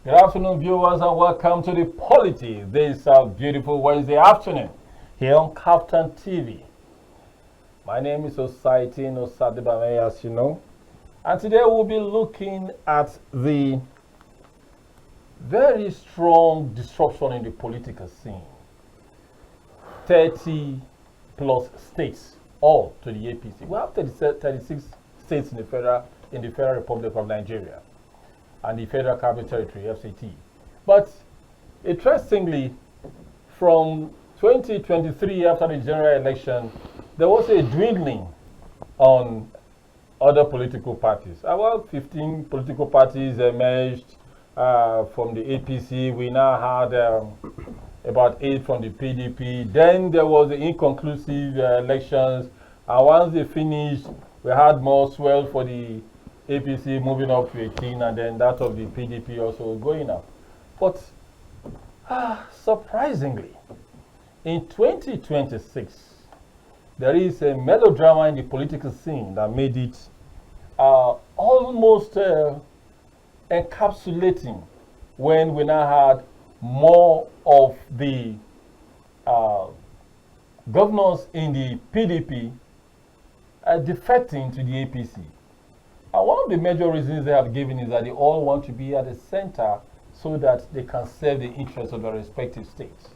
Good afternoon, viewers, and welcome to the Polity this beautiful Wednesday afternoon here on Captain TV. My name is Osaretin Osadebamwen Niyi Akisiju, as you know, and today we'll be looking at the very strong disruption in the political scene. 30 plus states, all to the APC. We have 36 states in the Federal Republic of Nigeria and the Federal Capital Territory, FCT. But interestingly, from 2023, after the general election, there was a dwindling on other political parties. About 15 political parties emerged from the APC. We now had about 8 from the PDP. Then there was the inconclusive elections. And once they finished, we had more swell for the APC moving up to 18, and then that of the PDP also going up. But surprisingly, in 2026, there is a melodrama in the political scene that made it almost encapsulating when we now had more of the governors in the PDP defecting to the APC. And one of the major reasons they have given is that they all want to be at the center so that they can serve the interests of their respective states.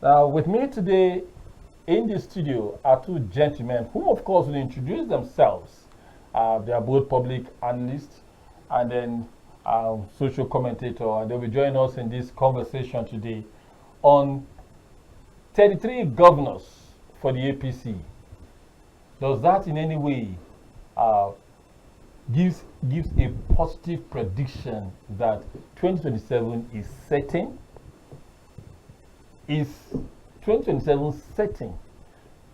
Now, with me today in the studio are two gentlemen who, of course, will introduce themselves. They are both public analysts and then social commentator, and they will join us in this conversation today on 33 governors for the APC. Does that in any way gives a positive prediction that 2027 is certain? Is 2027 certain?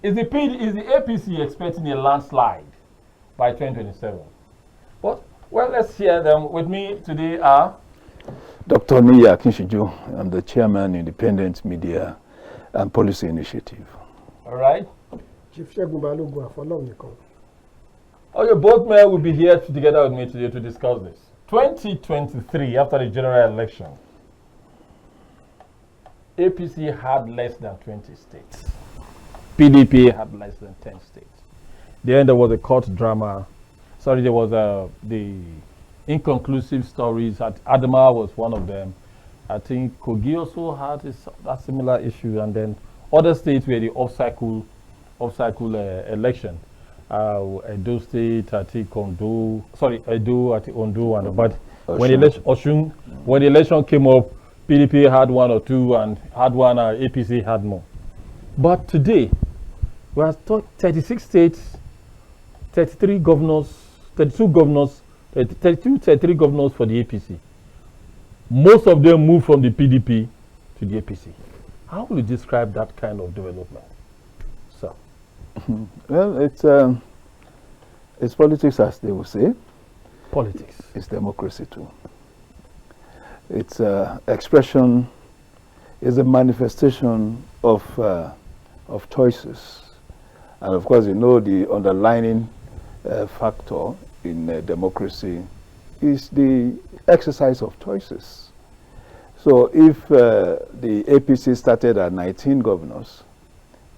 Is the APC expecting a landslide by 2027? Well, let's hear them. With me today are Dr. Niyi Akisiju. I'm the chairman, Independent Media and Policy Initiative. All right. Chief Afolorun Seun. Okay, both men will be here together with me today to discuss this. 2023, after the general election, APC had less than 20 states. PDP had less than 10 states. Then there was a court drama. Sorry, there was the inconclusive stories. Adama was one of them. I think Kogi also had a similar issue, and then other states were the off-cycle election. Edo State, I think Edo, I think Ondo, and but when the election came up, PDP had one or two, and had one, APC had more. But today, we have 36 states, 33 governors, 32 governors, 33 governors for the APC. Most of them moved from the PDP to the APC. How will you describe that kind of development, sir? Well, it's politics, as they will say. Politics. It's democracy too. It's expression, is a manifestation of choices, and of course, you know, the underlying factor in democracy is the exercise of choices. So, if the APC started at 19 governors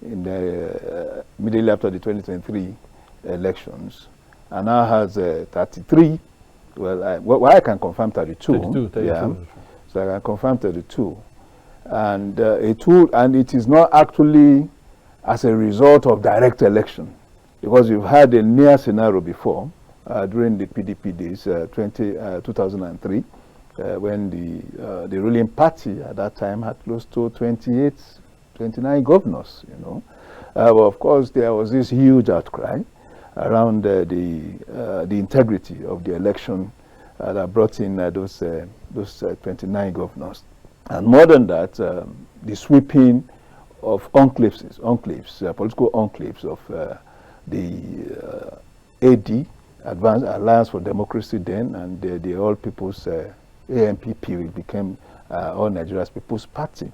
in the immediately after the 2023 elections, and now has 33. Well, I can confirm 32. 32. Yeah. So I can confirm 32, and it is not actually as a result of direct election, because we've had a near scenario before during the PDP days, 2003, when the ruling party at that time had close to 29 governors. You know, but of course there was this huge outcry around the integrity of the election that brought in those 29 governors. And more than that, the sweeping of enclaves, political enclaves of the AD, Advanced Alliance for Democracy then, and the All People's AMPP, which became All Nigeria's People's Party.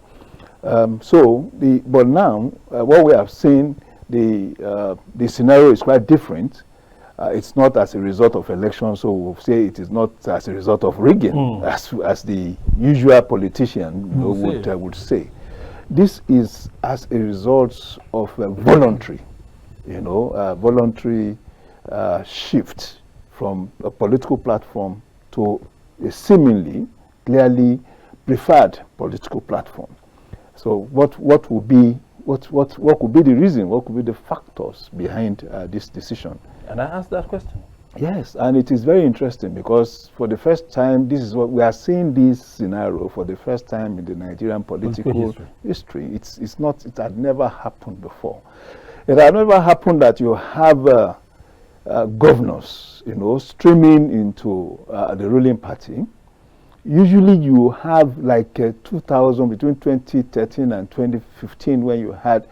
But now, what we have seen, the scenario is quite different, it's not as a result of election, so we'll say it is not as a result of rigging, as the usual politician would say. This is as a result of a voluntary, voluntary shift from a political platform to a seemingly, clearly preferred political platform. So what could be the reason? What could be the factors behind this decision? And I asked that question. Yes, and it is very interesting because for the first time, this is what we are seeing this scenario for the first time in the Nigerian political history. It had never happened before. It had never happened that you have governors, streaming into the ruling party. Usually you have like 2000, between 2013 and 2015, when you had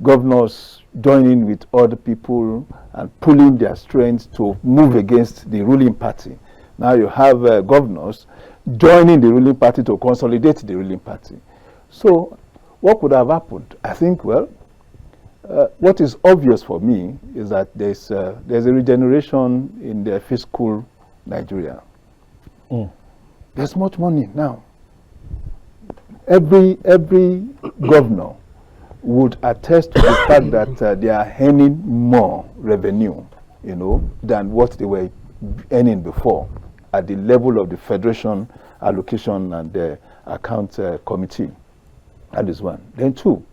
governors joining with other people and pulling their strength to move against the ruling party. Now you have governors joining the ruling party to consolidate the ruling party. So what could have happened? I think, well, what is obvious for me is that there's a regeneration in the fiscal Nigeria. There's much money now. Every governor would attest to the fact that they are earning more revenue, than what they were earning before at the level of the Federation Allocation and the Account Committee. That is one. Then two,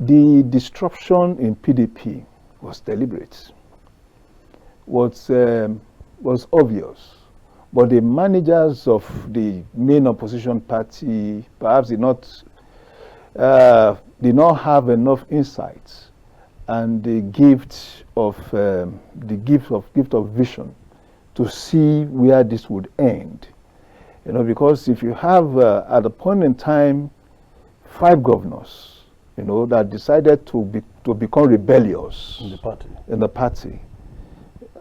the disruption in PDP was deliberate, was obvious. But the managers of the main opposition party perhaps did not have enough insights and the gift of vision to see where this would end. Because if you have at a point in time 5 governors, that decided to become rebellious in the party.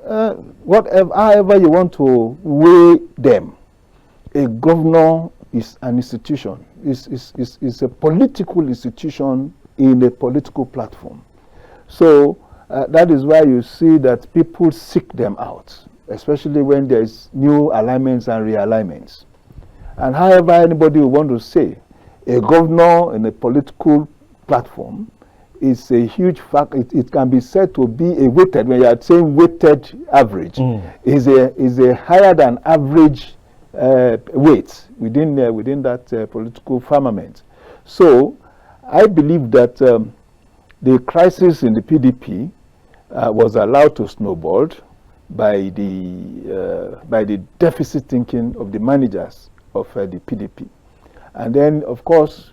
However you want to weigh them, a governor is an institution. Is a political institution in a political platform. So that is why you see that people seek them out, especially when there is new alignments and realignments. And however anybody will want to say, a governor in a political platform is a huge fact. It can be said to be a weighted, when you are saying weighted average, is a higher than average weight within that political firmament. So I believe that the crisis in the PDP was allowed to snowball by the deficit thinking of the managers of the PDP. And then, of course,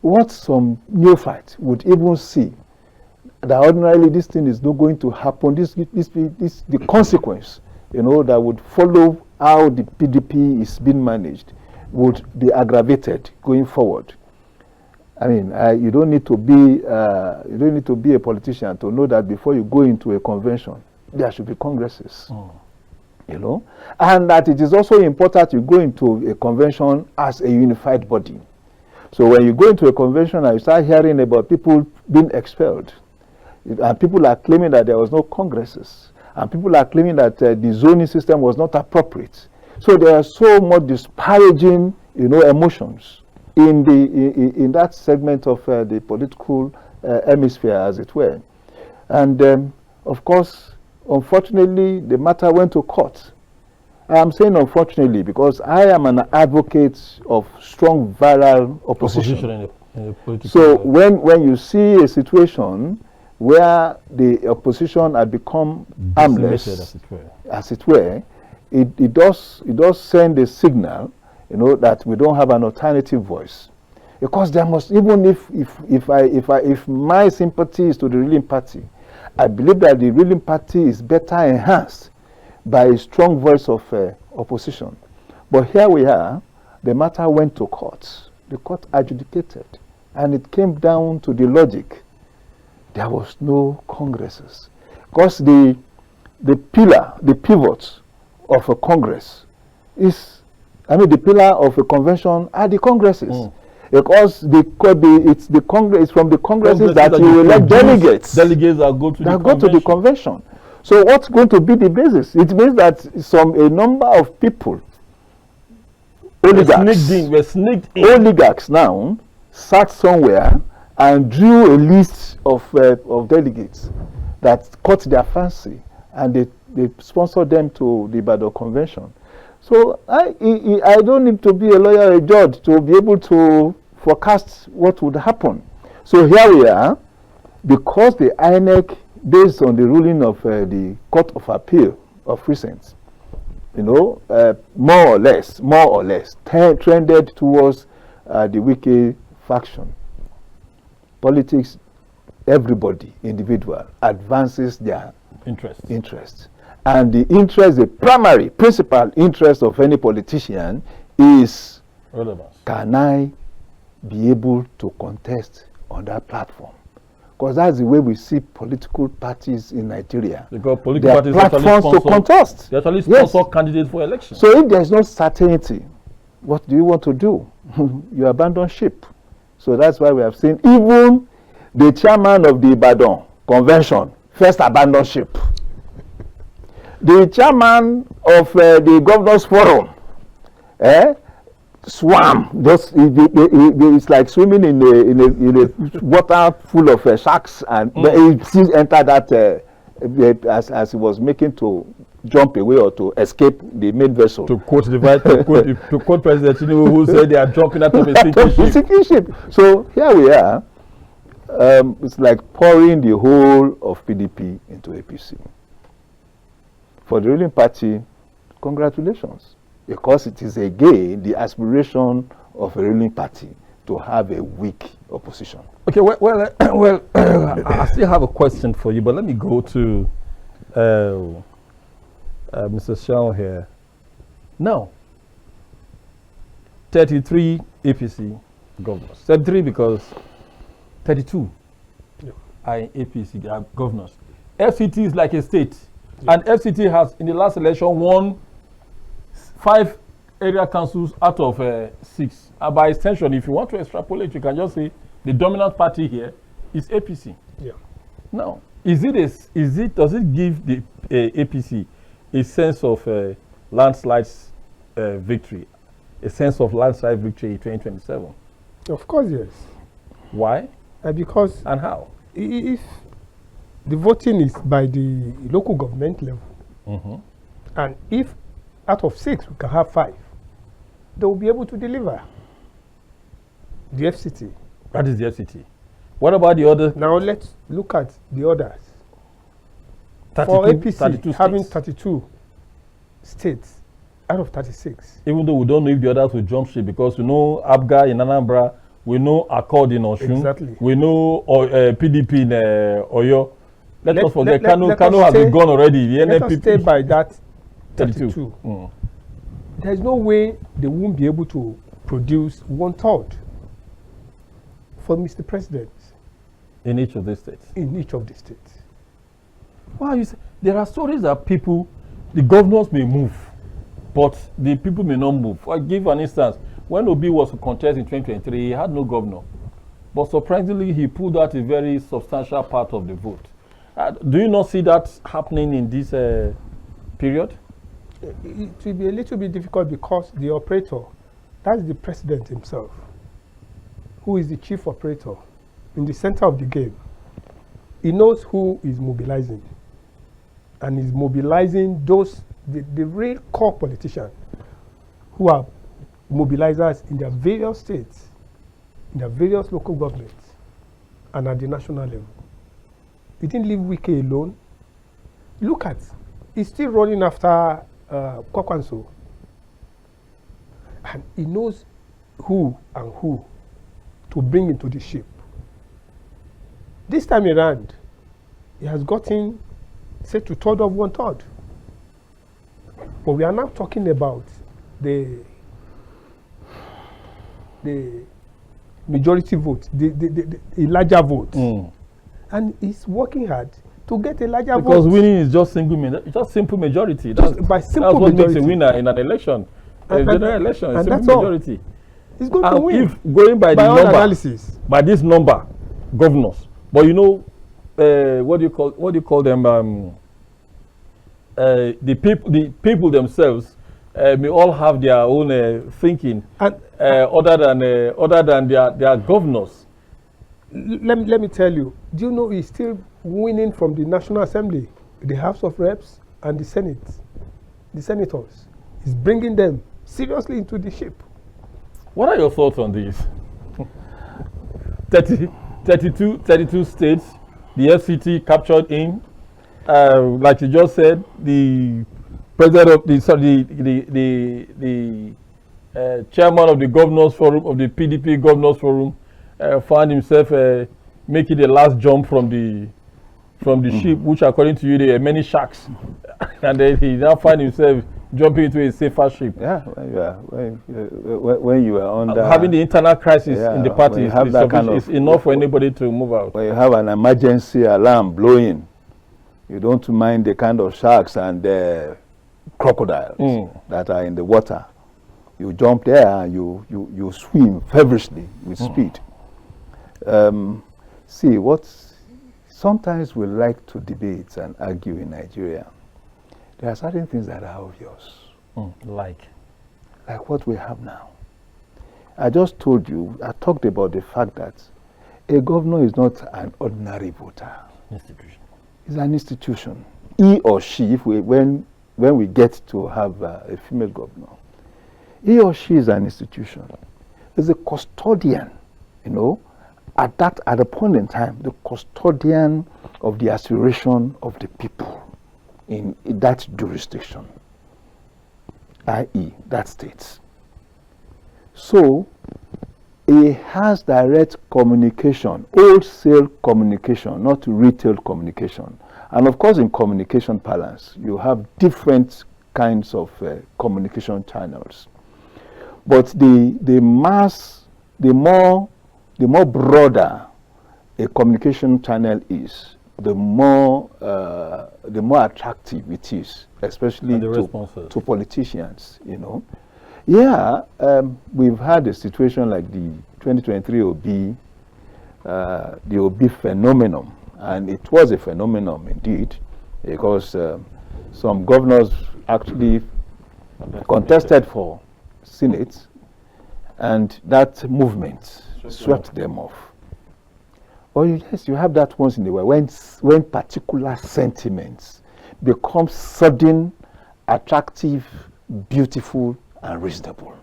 what some neophytes would even see, that ordinarily this thing is not going to happen, the consequence, that would follow how the PDP is being managed would be aggravated going forward. I mean, you don't need to be a politician to know that before you go into a convention, there should be congresses. And that it is also important you go into a convention as a unified body. So when you go into a convention and you start hearing about people being expelled, and people are claiming that there was no congresses, and people are claiming that the zoning system was not appropriate. So there are so much disparaging, emotions in that segment of the political hemisphere, as it were. And of course, unfortunately, the matter went to court. I'm saying unfortunately because I am an advocate of strong viral opposition. In the political So when you see a situation where the opposition had become armless, as it were, it does send a signal, that we don't have an alternative voice. Because there must, even if my sympathy is to the ruling party, I believe that the ruling party is better enhanced by a strong voice of opposition. But here we are, the matter went to court. The court adjudicated, and it came down to the logic. There was no congresses. Because the pivot of a congress the pillar of a convention are the congresses. Because it's from the congresses that you elect delegates. Delegates that go to the convention. So what's going to be the basis? It means that a number of people, oligarchs now, sat somewhere and drew a list of delegates that caught their fancy, and they sponsored them to the Ibadan Convention. So I don't need to be a lawyer or a judge to be able to forecast what would happen. So here we are, because the INEC, based on the ruling of the Court of Appeal of recent, more or less, trended towards the Wike faction. Politics, everybody, individual, advances their interest. And the primary, principal interest of any politician is, relevance. Can I be able to contest on that platform? Because that's the way we see political parties in Nigeria. Because political parties platforms to contest. They actually sponsor candidates for election. So if there's no certainty, what do you want to do? You abandon ship. So that's why we have seen even the chairman of the Ibadan Convention first abandon ship. The chairman of the Governors Forum swam. It's like swimming in a water full of sharks, and he still entered that as he was making to jump away or to escape the main vessel. To quote President Tinubu, who said they are jumping out of a sinking ship. So here we are. It's like pouring the whole of PDP into APC. For the ruling party, congratulations, because it is again the aspiration of a ruling party to have a weak opposition. Okay, well, I still have a question for you, but let me go to Mr. Seun here. Now, 33 APC governors. 33 because 32 are in APC governors. FCT is like a state. And FCT has, in the last election, won 5 area councils out of 6. And by extension, if you want to extrapolate, you can just say the dominant party here is APC. Yeah. Now, does it give the APC a sense of landslide victory, a sense of landslide victory in 2027? Of course, yes. Why? Because and how? If the voting is by the local government level, and if out of 6 we can have 5, they will be able to deliver. The FCT. That is the FCT. What about the other? Now let's look at the others. 32, for APC 32 having states. 32 states out of 36. Even though we don't know if the others will jump ship, because we know ABGA in Anambra, we know Accord in Osun, exactly. We know PDP in Oyo. Let's not forget, Kano has been gone already. The let us stay by that 32. 32. There is no way they won't be able to produce 1/3 for Mr. President. In each of the states? In each of the states. Wow, you say, there are stories that the governors may move, but the people may not move. I'll give an instance. When Obi was to contest in 2023, he had no governor. But surprisingly, he pulled out a very substantial part of the vote. Do you not see that happening in this period? It will be a little bit difficult because the operator, that's the president himself, who is the chief operator in the center of the game. He knows who is mobilizing, and is mobilizing the real core politicians who are mobilizers in their various states, in their various local governments, and at the national level. He didn't leave Wike alone. Look at, he's still running after Kwakwanso. And he knows who and who to bring into the ship. This time around, he has gotten, say, 2/3 of 1/3. But we are now talking about the majority vote, the larger vote. And he's working hard to get a larger vote. Because winning is just simple majority. That's what makes a winner in an election. A general election is simple majority. He's going to win. If going by the number, analysis, by this number, governors. But you know, what do you call them? the people themselves may all have their own thinking, And other than their governors. let me tell you, do you know he's still winning from the National Assembly, the House of Reps, and the Senate, the senators? He's bringing them seriously into the ship. What are your thoughts on this? 32 states, the FCT captured in. Like you just said, the president of the chairman of the governors forum of the PDP governors forum found himself making the last jump from the ship, which according to you there are many sharks, and then he now found himself jumping into a safer ship. Yeah, when you are under having the internal crisis in the party is enough for anybody to move out. When you have an emergency alarm blowing, you don't mind the kind of sharks and crocodiles that are in the water. You jump there and you swim feverishly with speed. See, sometimes we like to debate and argue in Nigeria. There are certain things that are obvious. Like what we have now. I just told you, I talked about the fact that a governor is not an ordinary voter. Institution. It's an institution. He or she, when we get to have a female governor, he or she is an institution. Is a custodian, at a point in time, the custodian of the aspiration of the people in that jurisdiction, i.e. that state. So he has direct communication, wholesale communication, not retail communication. And of course in communication parlance, you have different kinds of communication channels. But the more broader a communication channel is, the more attractive it is, especially to politicians, Yeah, we've had a situation like the 2023 OB, the OB phenomenon, and it was a phenomenon indeed, because some governors actually contested for Senate, and that movement swept them off. Or yes, you have that once in a while when particular sentiments become sudden, attractive, beautiful, and reasonable.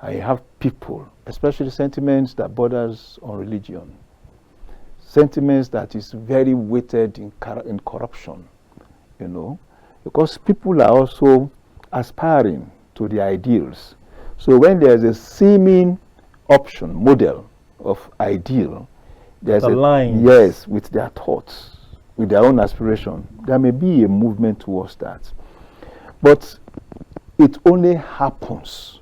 And you have people, especially sentiments that borders on religion, sentiments that is very weighted in corruption, because people are also aspiring to the ideals. So when there's a seeming option, model of ideal, there's yes, with their thoughts, with their own aspiration, there may be a movement towards that. But it only happens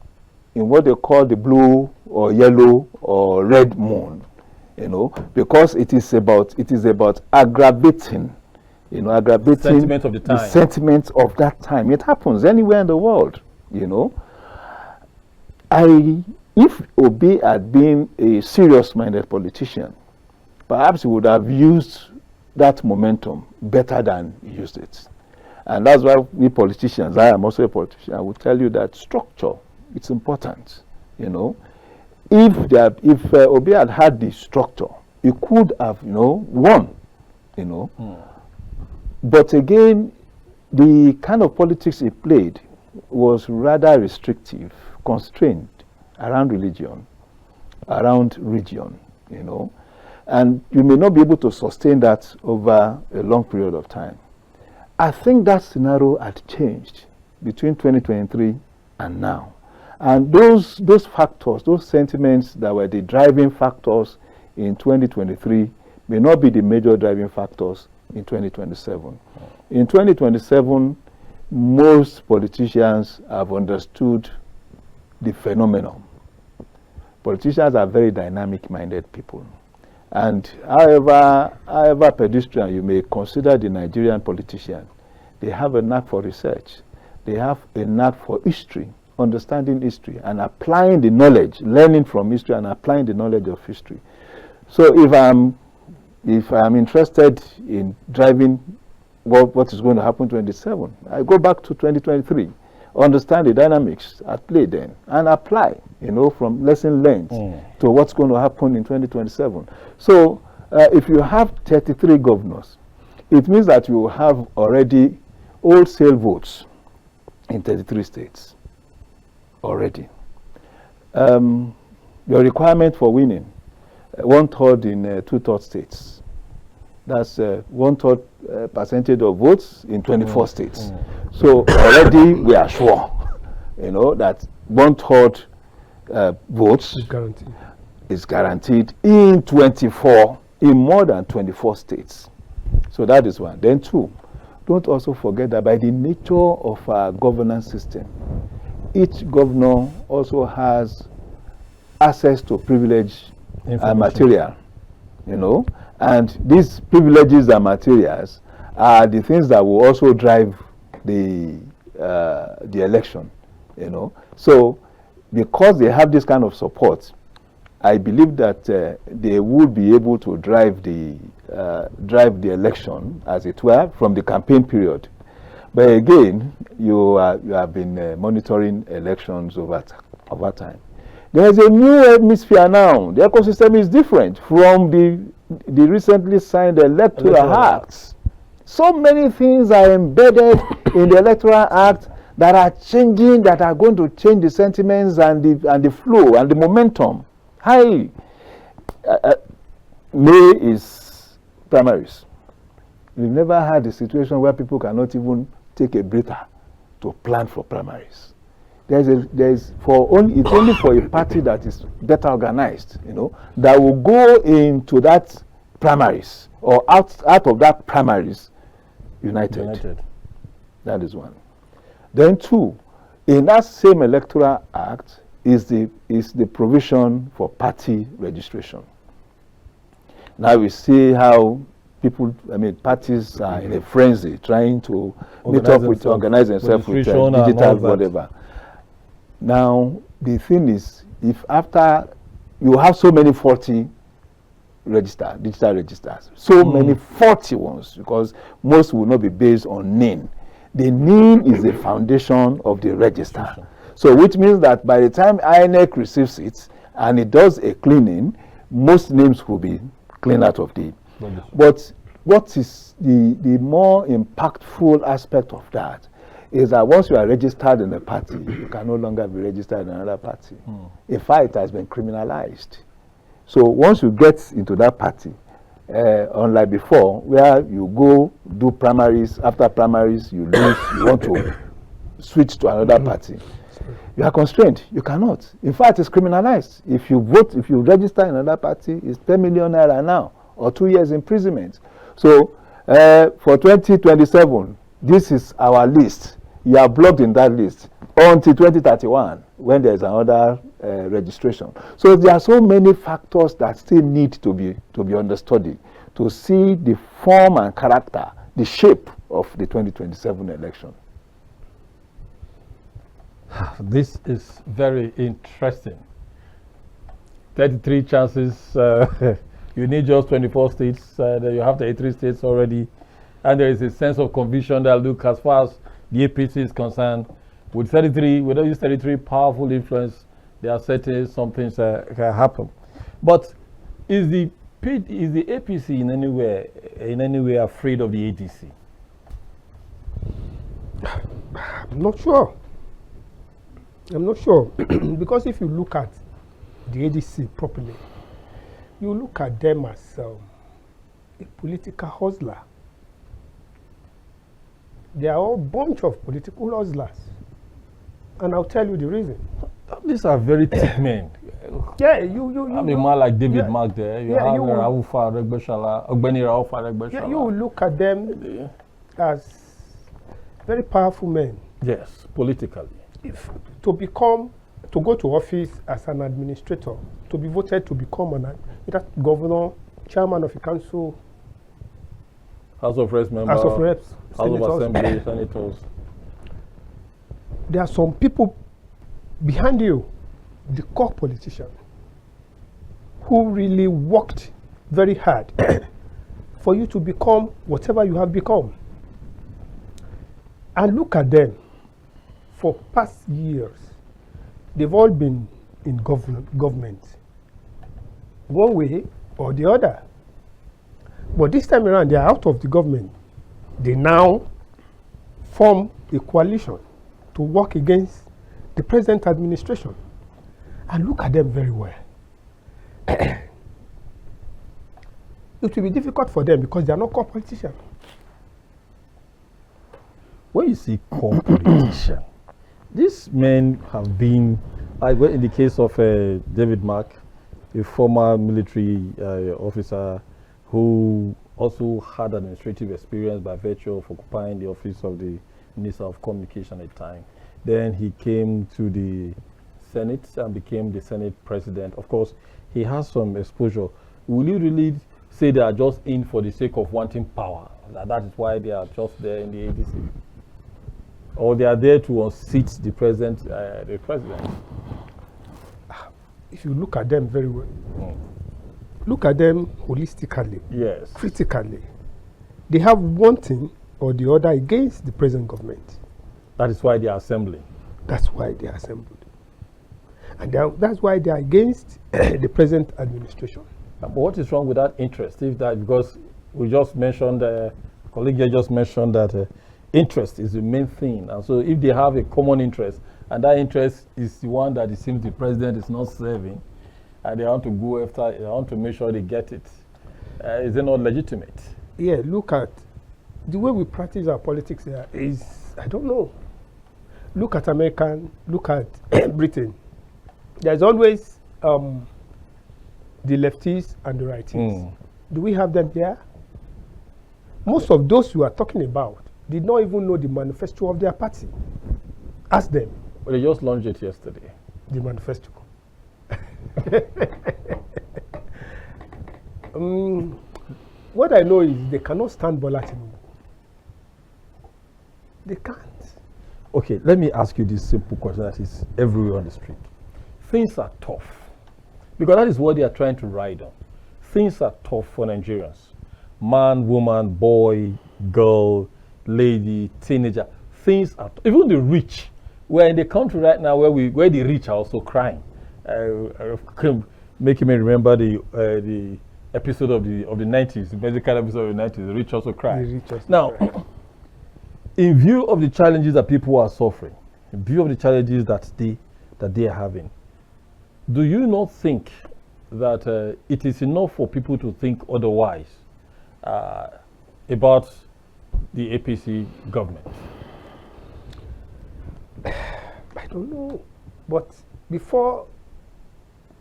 in what they call the blue or yellow or red moon, because it is about aggravating, aggravating sentiment of the time. The sentiment of that time. It happens anywhere in the world, If Obi had been a serious-minded politician, perhaps he would have used that momentum better than he used it. And that's why we politicians, I am also a politician, I will tell you that structure, it's important, If Obi had the structure, he could have, won, But again, the kind of politics he played was rather restrictive, constrained around religion, around region, And you may not be able to sustain that over a long period of time. I think that scenario had changed between 2023 and now. And those factors, those sentiments that were the driving factors in 2023 may not be the major driving factors in 2027. In 2027, most politicians have understood the phenomenon. Politicians are very dynamic-minded people. And however pedestrian you may consider the Nigerian politician, they have a knack for research. They have a knack for history, understanding history, and applying the knowledge, learning from history and applying the knowledge of history. So if I'm interested in driving what is going to happen 27. I go back to 2023, understand the dynamics at play then, and apply, from lesson learned to what's going to happen in 2027. So if you have 33 governors, it means that you have already wholesale votes in 33 states already. Your requirement for winning, 1/3 in 2/3 states. That's 1/3 percentage of votes in 24 states. So already we are sure, that 1/3 votes is guaranteed in more than 24 states. So that is one. Then two, don't also forget that by the nature of our governance system, each governor also has access to privilege and material, and these privileges and materials are the things that will also drive the election, So because they have this kind of support, I believe that they will be able to drive the election, as it were, from the campaign period. But again, you have been monitoring elections over time. There is a new atmosphere now. The ecosystem is different from the recently signed electoral acts. So many things are embedded in the electoral act that are changing, that are going to change the sentiments and the flow and the momentum. Hi, May is primaries. We've never had a situation where people cannot even take a breather to plan for primaries. It's only for a party that is better organized, that will go into that primaries or out of that primaries united. That is one. Then two, in that same electoral act is the provision for party registration. Now we see how parties are in a frenzy trying to organize themselves with digital whatever. Now, the thing is, if after you have so many 40 digital registers, so many 40 ones, because most will not be based on NIN. The NIN is the foundation of the register. So which means that by the time INEC receives it and it does a cleaning, most names will be cleaned out of the. But what is the more impactful aspect of that is that once you are registered in a party, you can no longer be registered in another party. In fact, it has been criminalized. So once you get into that party, unlike before, where you go do primaries, after primaries you lose, you want to switch to another party, you are constrained. You cannot. In fact, it's criminalized. If you register in another party, it's 10 million naira now, or 2 years imprisonment. So for 2027, this is our list. You are blocked in that list until 2031, when there is another registration. So there are so many factors that still need to be understudied to see the form and character, the shape of the 2027 election. This is very interesting. 33 chances. You need just 24 states. You have the 83 states already. And there is a sense of conviction that, look, as far as the APC is concerned, with 33 powerful influence, there are certain some things can happen. But is the APC in any way afraid of the ADC? I'm not sure. Because if you look at the ADC properly, you look at them as a political hustler. They are all a bunch of political hustlers. And I'll tell you the reason. These are very thick men. Yeah, you I mean, man like David Mark there. You have you look at them as very powerful men. Yes, politically. To go to office as an administrator, to be voted to become either governor, chairman of a council, House of Reps member, House of Reps, House of Assembly, senators. There are some people behind you, the core politician, who really worked very hard for you to become whatever you have become. And look at them. For past years, they've all been in government, one way or the other. But this time around, they are out of the government. They now form a coalition to work against the present administration. And look at them very well. It will be difficult for them because they are not core politicians. When you see core politician, these men have been, like in the case of David Mark, a former military officer who also had administrative experience by virtue of occupying the office of the Minister of Communication at the time. Then he came to the Senate and became the Senate President. Of course, he has some exposure. Will you really say they are just in for the sake of wanting power? That is why they are just there in the APC? Or they are there to unseat the president? If you look at them very well, look at them holistically, yes, critically, they have one thing or the other against the present government. That is why they are assembling. That's why they are assembled. And that's why they are against the present administration. But what is wrong with that interest? If that, because we just mentioned, colleague here just mentioned that interest is the main thing. And so if they have a common interest, and that interest is the one that it seems the president is not serving, and they want to go after, they want to make sure they get it, is it not legitimate? Yeah, look at the way we practice our politics here is, I don't know. Look at look at Britain. There's always the lefties and the righties. Do we have them here? Most of those you are talking about did not even know the manifesto of their party. Ask them. Well, they just launched it yesterday. The manifesto. What I know is they cannot stand Bola Tinubu. They can't. Okay, let me ask you this simple question that is everywhere on the street. Things are tough, because that is what they are trying to ride on. Things are tough for Nigerians. Man, woman, boy, girl, lady, teenager. Things are even the rich. We're in the country right now where the rich are also crying. Making me remember the episode of the 90s, the medical episode of the 90s. The rich also cry. Now, in view of the challenges that people are suffering, in view of the challenges that they are having, do you not think that it is enough for people to think otherwise about the APC government? I don't know, but before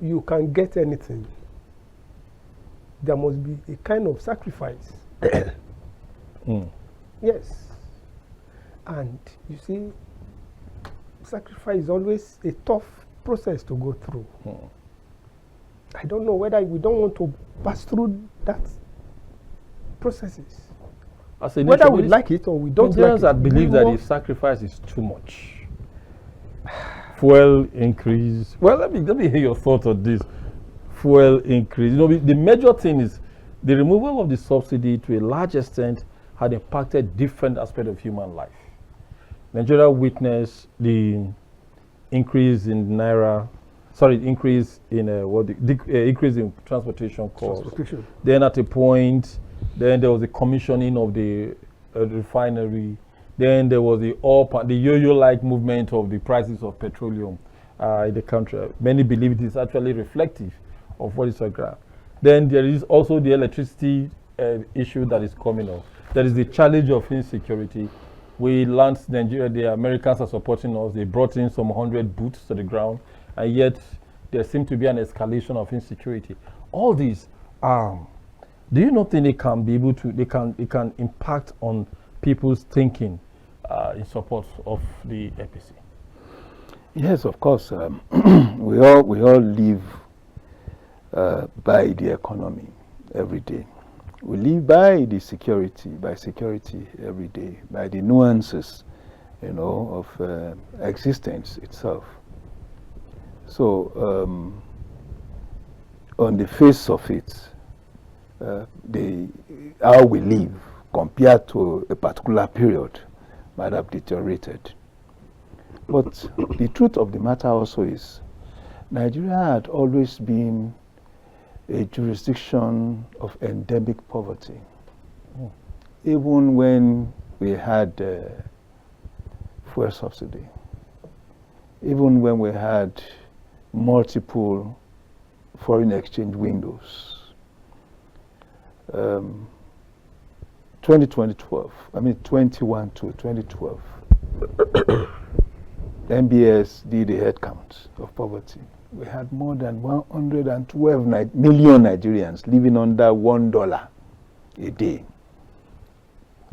you can get anything, there must be a kind of sacrifice. Yes. And you see, sacrifice is always a tough process to go through. I don't know whether we don't want to pass through that processes. Whether we like it or we don't like it. Nigerians that believe that the sacrifice is too much. Fuel increase. Well, let me hear your thoughts on this. Fuel increase. You know, the major thing is the removal of the subsidy to a large extent had impacted different aspects of human life. Nigeria witnessed the increase in increase in increase in transportation costs. Then at a point, then there was the commissioning of the refinery. Then there was the yo-yo-like movement of the prices of petroleum in the country. Many believe it is actually reflective of what is on ground. Then there is also the electricity issue that is coming up. There is the challenge of insecurity. We launched Nigeria, the Americans are supporting us. They brought in some 100 boots to the ground, and yet there seems to be an escalation of insecurity. All these, do you not think they can be able to, it can impact on people's thinking in support of the APC? Yes, of course. We all live by the economy every day. We live by the security every day, by the nuances, of existence itself. So, on the face of it, how we live compared to a particular period might have deteriorated. But the truth of the matter also is, Nigeria had always been a jurisdiction of endemic poverty. Even when we had fuel subsidy, even when we had multiple foreign exchange windows. 2021 to 2012, MBS did a head count of poverty. We had more than 112 million Nigerians living under $1 a day.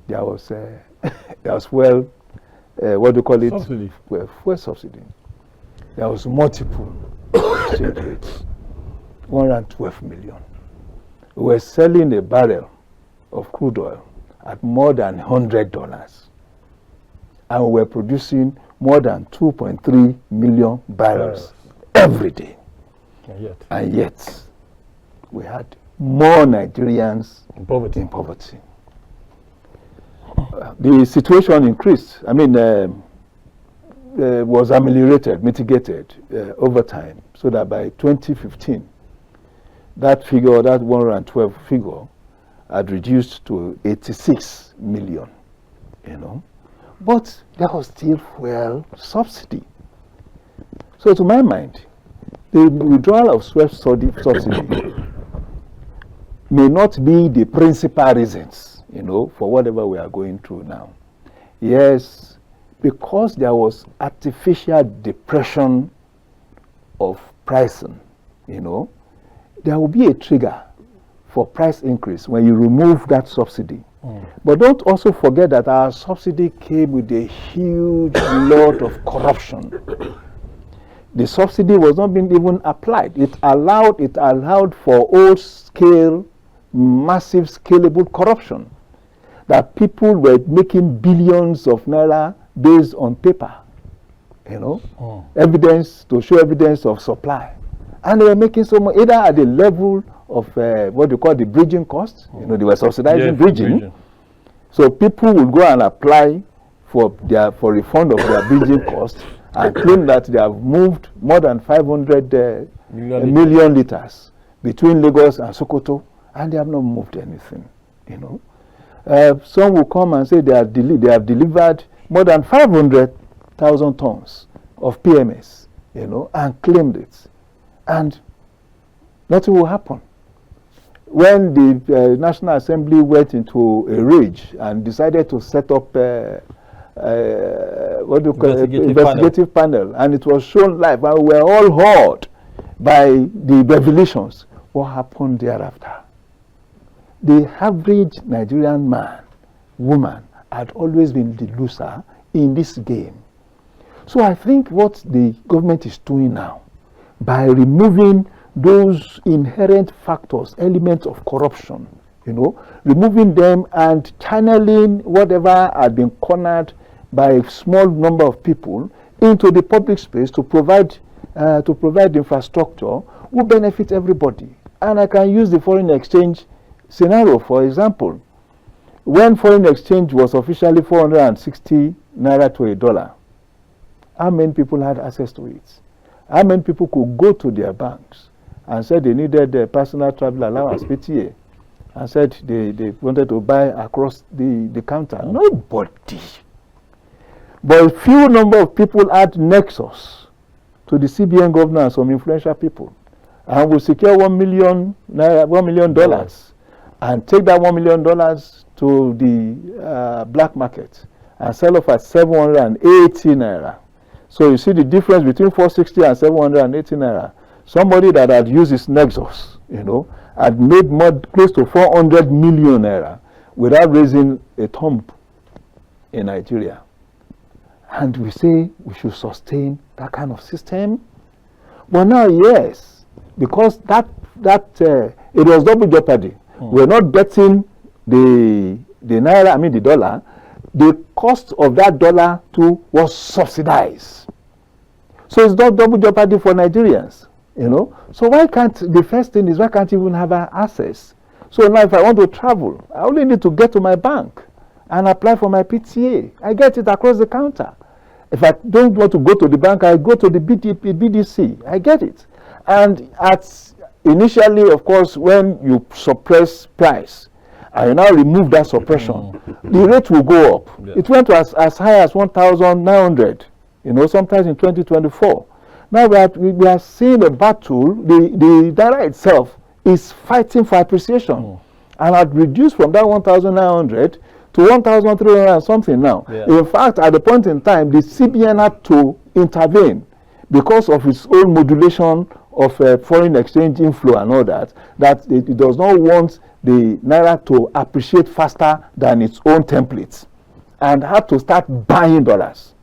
There was fuel subsidy. Well, fuel subsidy. There was multiple exchange rates, 112 million. We were selling a barrel of crude oil at more than $100, and we were producing more than 2.3 million barrels every day. And yet, we had more Nigerians in poverty. The situation increased. Was ameliorated, mitigated over time, so that by 2015, that figure, that 112 figure, had reduced to 86 million, But there was still fuel subsidy. So to my mind, the withdrawal of fuel subsidy may not be the principal reasons, for whatever we are going through now. Yes, because there was artificial depression of pricing, there will be a trigger for price increase when you remove that subsidy. But don't also forget that our subsidy came with a huge lot of corruption. The subsidy was not being even applied. It allowed for old-scale, massive, scalable corruption, that people were making billions of naira based on paper, evidence to show evidence of supply. And they were making so much, either at the level of what you call the bridging cost, they were subsidizing bridging. So people would go and apply for refund of their bridging cost and claim that they have moved more than 500 million liters between Lagos and Sokoto, and they have not moved anything. Some will come and say they have delivered more than 500,000 tons of PMS, and claimed it, and nothing will happen. When the National Assembly went into a rage and decided to set up investigative panel, and it was shown live, and we were all awed by the revelations, what happened thereafter? The average Nigerian man, woman, had always been the loser in this game. So I think what the government is doing now, by removing those inherent factors, elements of corruption, removing them and channeling whatever had been cornered by a small number of people into the public space to provide infrastructure, will benefit everybody. And I can use the foreign exchange scenario, for example. When foreign exchange was officially 460 naira to $1, how many people had access to it? How many people could go to their banks and said they needed a personal travel allowance, PTA, and said they wanted to buy across the counter? Nobody. But a few number of people had nexus to the CBN governor and some influential people, and will secure $1 million, and take that $1 million to the black market and sell off at 780 naira. So you see the difference between 460 and 780 naira. Somebody that had used his nexus, had made close to 400 million naira without raising a thumb in Nigeria. And we say we should sustain that kind of system. But now, yes, because it was double jeopardy. We're not getting the naira, the dollar. The cost of that dollar too was subsidized. So it's not double jeopardy for Nigerians, So why can't you even have access? So now if I want to travel, I only need to get to my bank and apply for my PTA. I get it across the counter. If I don't want to go to the bank, I go to the BDC. I get it. And initially, of course, when you suppress price, and you now remove that suppression, the rate will go up. Yeah. It went to as high as 1,900, sometimes in 2024. Now we are seeing a battle. The naira itself is fighting for appreciation, and had reduced from that 1,900 to 1,300 and something now. Yeah. In fact, at the point in time, the CBN had to intervene because of its own modulation of foreign exchange inflow and all that, that it does not want the naira to appreciate faster than its own templates, and had to start buying dollars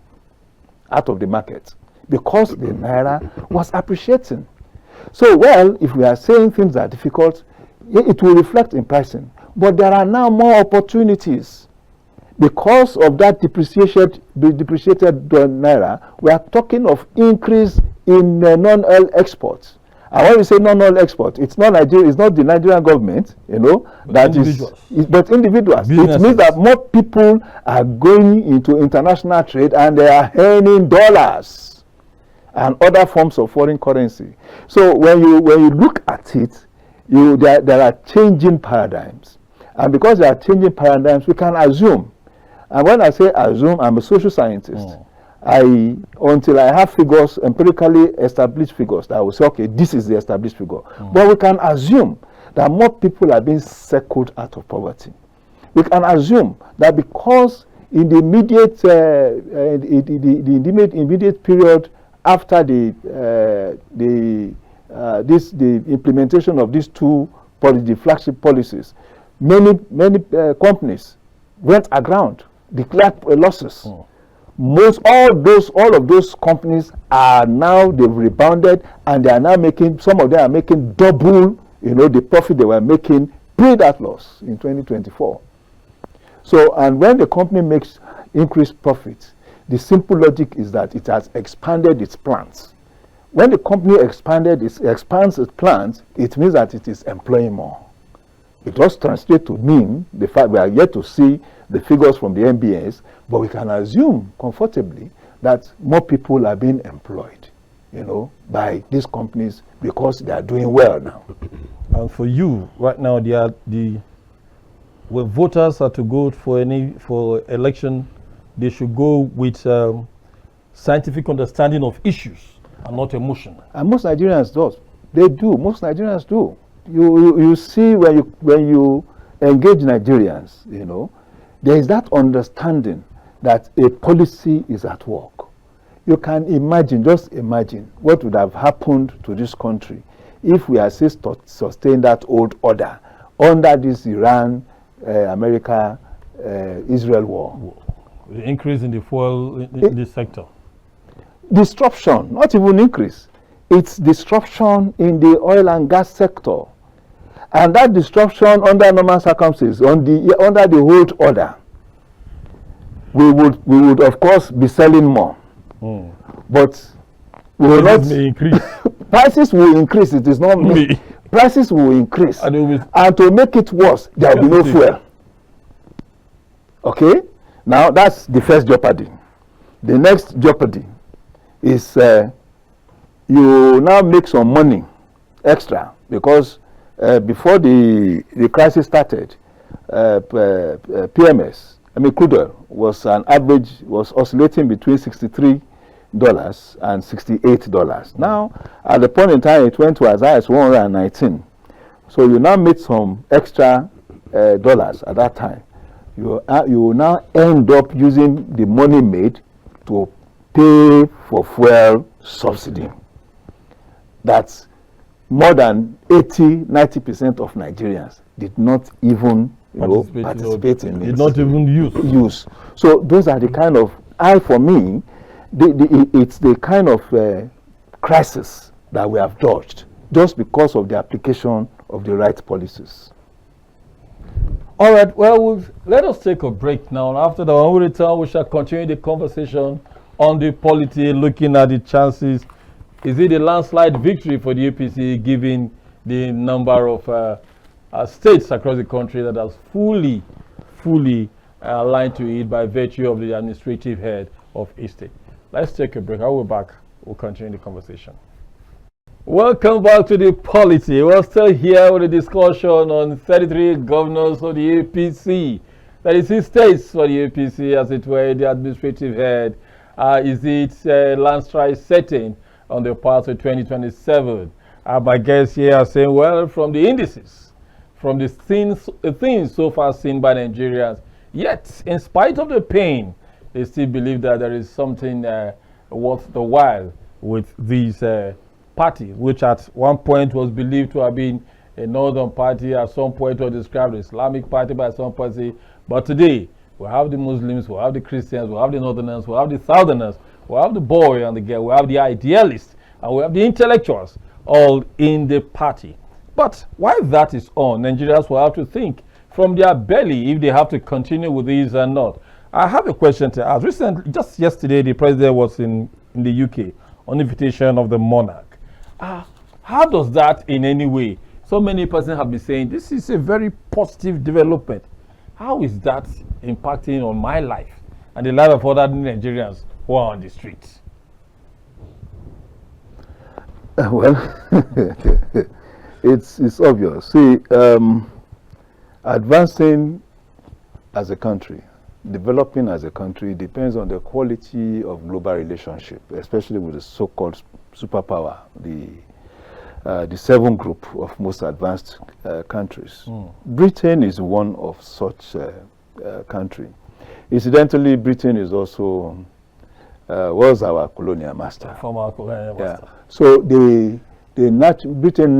out of the market because the naira was appreciating. So, well, if we are saying things are difficult, it will reflect in pricing. But there are now more opportunities. Because of that depreciated naira, we are talking of increase in non-oil exports. And when we say non-oil export, it's not Nigeria, it's not the Nigerian government, but but individuals. Businesses. It means that more people are going into international trade and they are earning dollars and other forms of foreign currency. So when you look at it, there are changing paradigms. And because there are changing paradigms, we can assume. And when I say assume, I'm a social scientist. Until I have figures, empirically established figures, that I will say, okay, this is the established figure. But we can assume that more people are being circled out of poverty. We can assume that because in the immediate period after the implementation of these two flagship policies, many companies went aground, declared losses. All of those companies are now, they've rebounded, and they are now some of them are making double, the profit they were making pre that loss in 2024. So, and when the company makes increased profits, the simple logic is that it has expanded its plants. When the company expands its plants, it means that it is employing more. It does translate to mean the fact we are yet to see the figures from the MBS, but we can assume comfortably that more people are being employed, by these companies because they are doing well now. And for you, right now, when voters are to go for election, they should go with scientific understanding of issues and not emotion. And most Nigerians do. They do. Most Nigerians do. You see when you engage Nigerians, there is that understanding that a policy is at work. You can just imagine what would have happened to this country if we had sustained that old order under this Iran, America, Israel war. The increase in the fuel in this sector. Disruption, not even increase. It's disruption in the oil and gas sector. And that disruption under normal circumstances, under the old order, we would of course be selling more. But we will not increase. Prices will increase. It is not me. Prices will increase. And to make it worse, there will be no fuel. Okay? Now that's the first jeopardy. The next jeopardy is you now make some money extra because before the crisis started, PMS, crude oil was oscillating between $63 and $68. Now, at the point in time, it went to as high as 119. So you now made some extra dollars at that time. You will now end up using the money made to pay for fuel subsidy. That's more than 80-90% of Nigerians did not even participate in it. Did not even use. So those are the kind of, for me, it's the kind of crisis that we have dodged just because of the application of the right policies. All right, well, let us take a break now. After that, when we return, we shall continue the conversation on the polity, looking at the chances. Is it a landslide victory for the APC, given the number of states across the country that has fully aligned to it by virtue of the administrative head of a state. Let's take a break. I'll be back. We'll continue the conversation. Welcome back to the Polity. We're still here with a discussion on 33 governors of the APC. 36 states for the APC, as it were, the administrative head. Is it landslide setting on the path to 2027? My guests here are saying, well, from the indices, from the things so far seen by Nigerians, yet, in spite of the pain, they still believe that there is something worth the while with these party, which at one point was believed to have been a northern party, at some point was described as Islamic party by some party. But today, we have the Muslims, we have the Christians, we have the Northerners, we have the Southerners, we have the boy and the girl, we have the idealists, and we have the intellectuals, all in the party. But while that is on, Nigerians will have to think from their belly if they have to continue with these or not. I have a question to ask. Recently, just yesterday, the president was in the UK on invitation of the monarch. How does that in any way? So many persons have been saying this is a very positive development. How is that impacting on my life and the life of other Nigerians who are on the streets? Well, it's obvious. See, advancing as a country, developing as a country depends on the quality of global relationship, especially with the so-called superpower, the seven group of most advanced countries. Britain is one of such country. Incidentally, Britain is also was our colonial master. Former colonial master. So Britain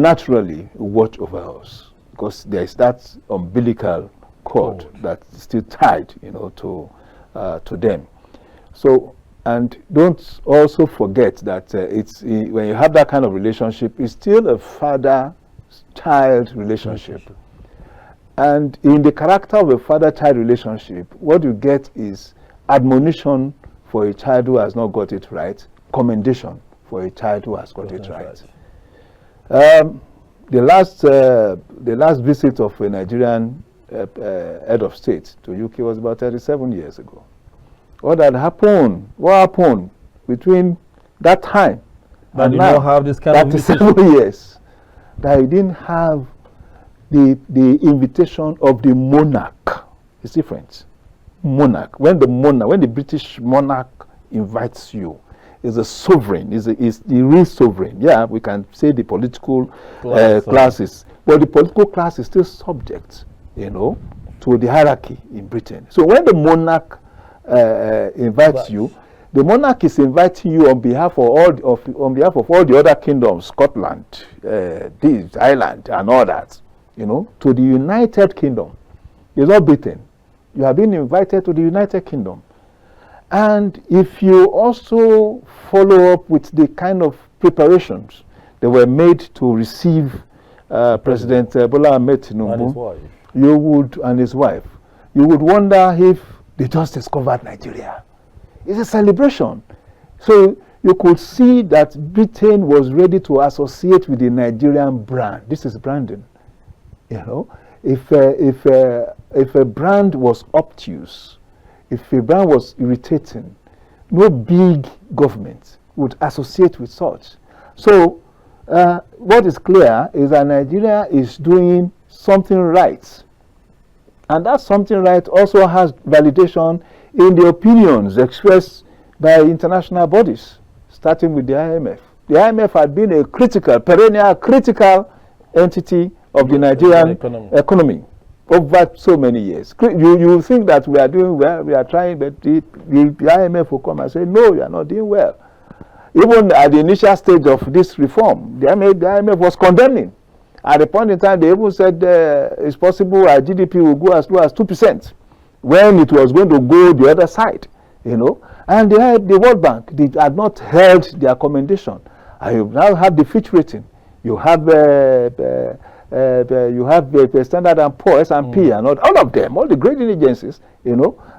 naturally watch over us because there is that umbilical cord that's still tied, to them. So, and don't also forget that when you have that kind of relationship, it's still a father-child relationship. And in the character of a father-child relationship, what you get is admonition for a child who has not got it right, commendation for a child who has got it right. The last visit of a Nigerian head of state to UK was about 37 years ago. What happened between that time and now, don't have this kind of 37 years, that he didn't have the invitation of the monarch. It's different. Monarch. When the British monarch invites you, is a sovereign, is the real sovereign. Yeah, we can say the political classes, but the political class is still subject, to the hierarchy in Britain. So when the monarch invites you, the monarch is inviting you on behalf of all the other kingdoms, Scotland, Ireland, and all that, to the United Kingdom. It's not Britain. You have been invited to the United Kingdom. And if you also follow up with the kind of preparations that were made to receive President Bola Ahmed Tinubu, and his wife, you would wonder if they just discovered Nigeria. It's a celebration. So you could see that Britain was ready to associate with the Nigerian brand. This is branding. If a brand was obtuse, if a brand was irritating, no big government would associate with such. So what is clear is that Nigeria is doing something right. And that something right also has validation in the opinions expressed by international bodies, starting with the IMF. The IMF had been a perennial critical entity of the Nigerian economy over so many years. You think that we are doing well, we are trying, but the IMF will come and say, no, you are not doing well. Even at the initial stage of this reform, the IMF was condemning. At the point in time, they even said it's possible our GDP will go as low as 2%, when it was going to go the other side, And the World Bank, they had not held their commendation. And you now have the Fitch rating. You have Standard and Poor, S&P, and all of them, all the grading agencies,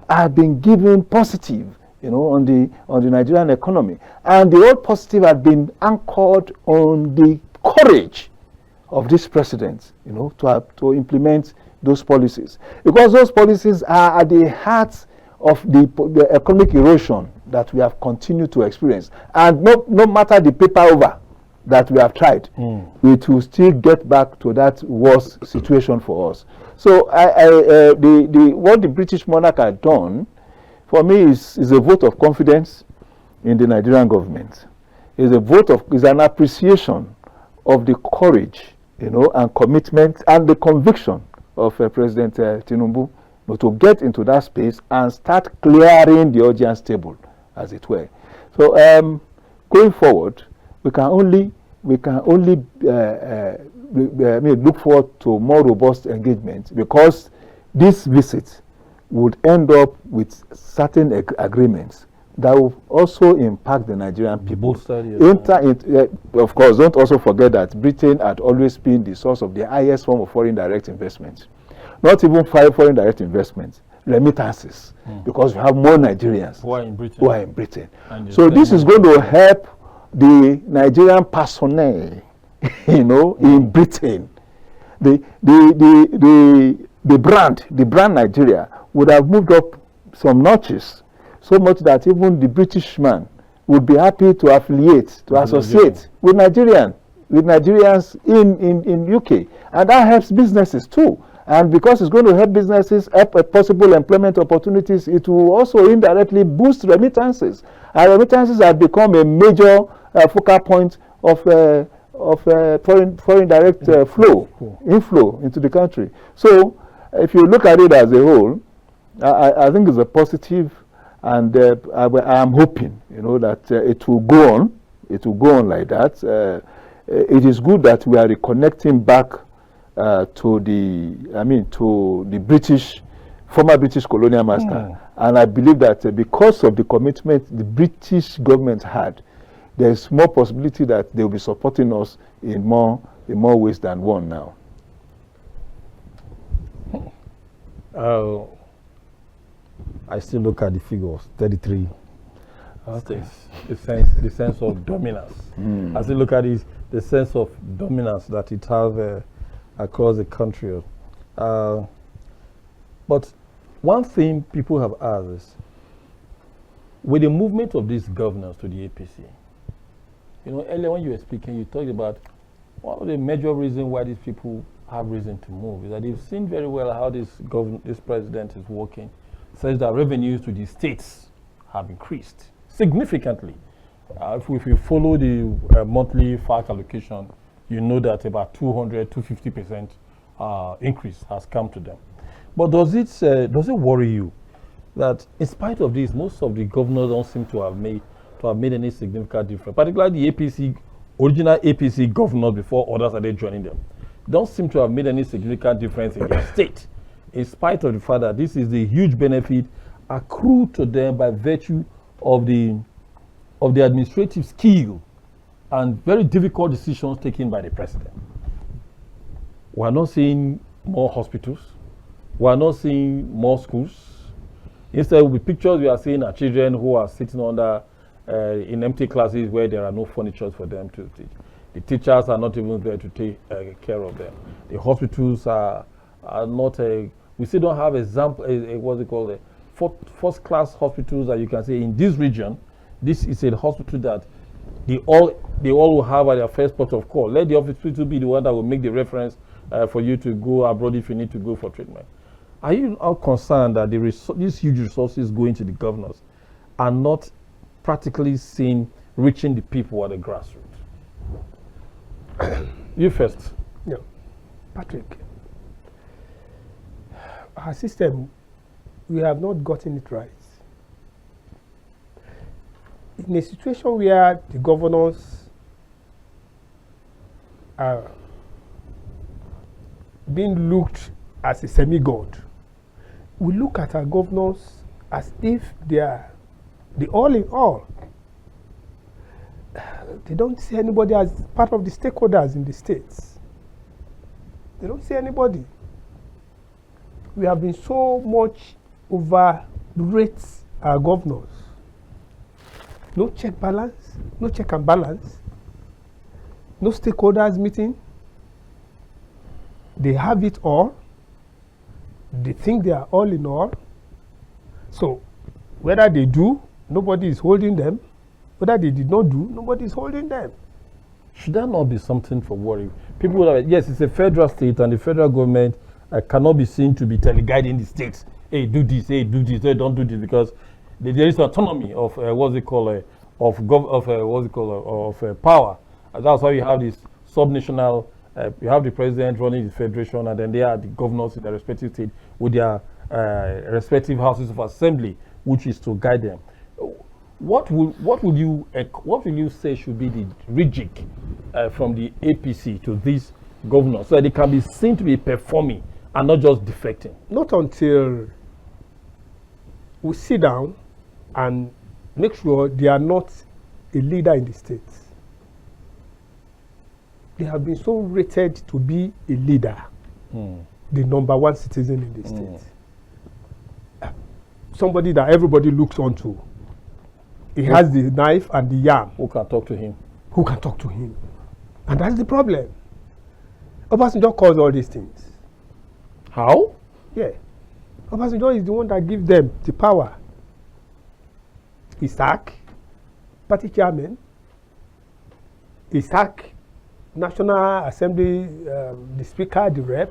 have been given positive, on the Nigerian economy. And the word positive had been anchored on the courage of this president, to implement those policies, because those policies are at the heart of the economic erosion that we have continued to experience. And no matter the paper over that we have tried, it will still get back to that worse situation for us. So what the British monarch had done, for me, is a vote of confidence in the Nigerian government. Is an appreciation of the courage, and commitment and the conviction of President Tinubu to get into that space and start clearing the audience table, as it were. So going forward, we can only look forward to more robust engagement, because this visit would end up with certain agreements that will also impact the Nigerian people. Of course, don't also forget that Britain had always been the source of the highest form of foreign direct investment. Not even foreign direct investment, remittances, because we have more Nigerians who are in Britain. So this is going to help the Nigerian personnel, in Britain. The brand Nigeria would have moved up some notches, so much that even the British man would be happy to affiliate, to associate with Nigerians in UK. And that helps businesses too. And because it's going to help businesses, help possible employment opportunities, it will also indirectly boost remittances. And remittances have become a major focal point of foreign direct inflow into the country. So if you look at it as a whole, I think it's a positive. And I am hoping, that it will go on. It will go on like that. It is good that we are reconnecting back to the former British colonial master. And I believe that because of the commitment the British government had, there is more possibility that they will be supporting us in more ways than one now. I still look at the figures, 33 states, the sense of dominance. I still look at the sense of dominance that it has across the country. But one thing people have asked is, with the movement of these governors to the APC, earlier when you were speaking, you talked about one of the major reasons why these people have reason to move is that they've seen very well how this president is working, such that revenues to the states have increased significantly. If you follow the monthly FAC allocation, you know that about 250% increase has come to them. But does it worry you that in spite of this, most of the governors don't seem to have made any significant difference, particularly the original APC governors before others started joining them, don't seem to have made any significant difference in their state, in spite of the fact that this is the huge benefit accrued to them by virtue of the administrative skill and very difficult decisions taken by the president. We are not seeing more hospitals. We are not seeing more schools. Instead, with pictures we are seeing are children who are sitting under in empty classes where there are no furniture for them to teach. The teachers are not even there to take care of them. The hospitals are not we still don't have first class hospitals that you can say in this region. This is a hospital that they all will have at their first port of call. Let the hospital be the one that will make the reference for you to go abroad if you need to go for treatment. Are you all concerned that these huge resources going to the governors are not practically reaching the people at the grassroots? You first. Yeah. Patrick, our system, we have not gotten it right. In a situation where the governors are being looked as a semi-god, we look at our governors as if they are the all in all. They don't see anybody as part of the stakeholders in the states. They don't see anybody. We have been so much overrate our governors. No check and balance, no stakeholders meeting. They have it all. They think they are all in all. So whether they do, nobody is holding them. Whether they did not do, nobody is holding them. Should that not be something for worry? People are, yes, it's a federal state, and the federal government cannot be seen to be teleguiding the states. Hey, do this. Hey, do this. Hey, don't do this, because there is autonomy of power. And that's why you have this subnational. You have the president running the federation, and then they are the governors in their respective state with their respective houses of assembly, which is to guide them. What will you say should be the rejig from the APC to these governors, so that they can be seen to be performing and not just defecting? Not until we sit down and make sure they are not a leader in the state. They have been so rated to be a leader, the number one citizen in the state. Somebody that everybody looks onto. He has the knife and the yam. Who can talk to him? Who can talk to him? And that's the problem. Obasanjo caused all these things. How? Yeah. Obasanjo is the one that gives them the power. He sack party chairman. He sack National Assembly, the speaker, the rep,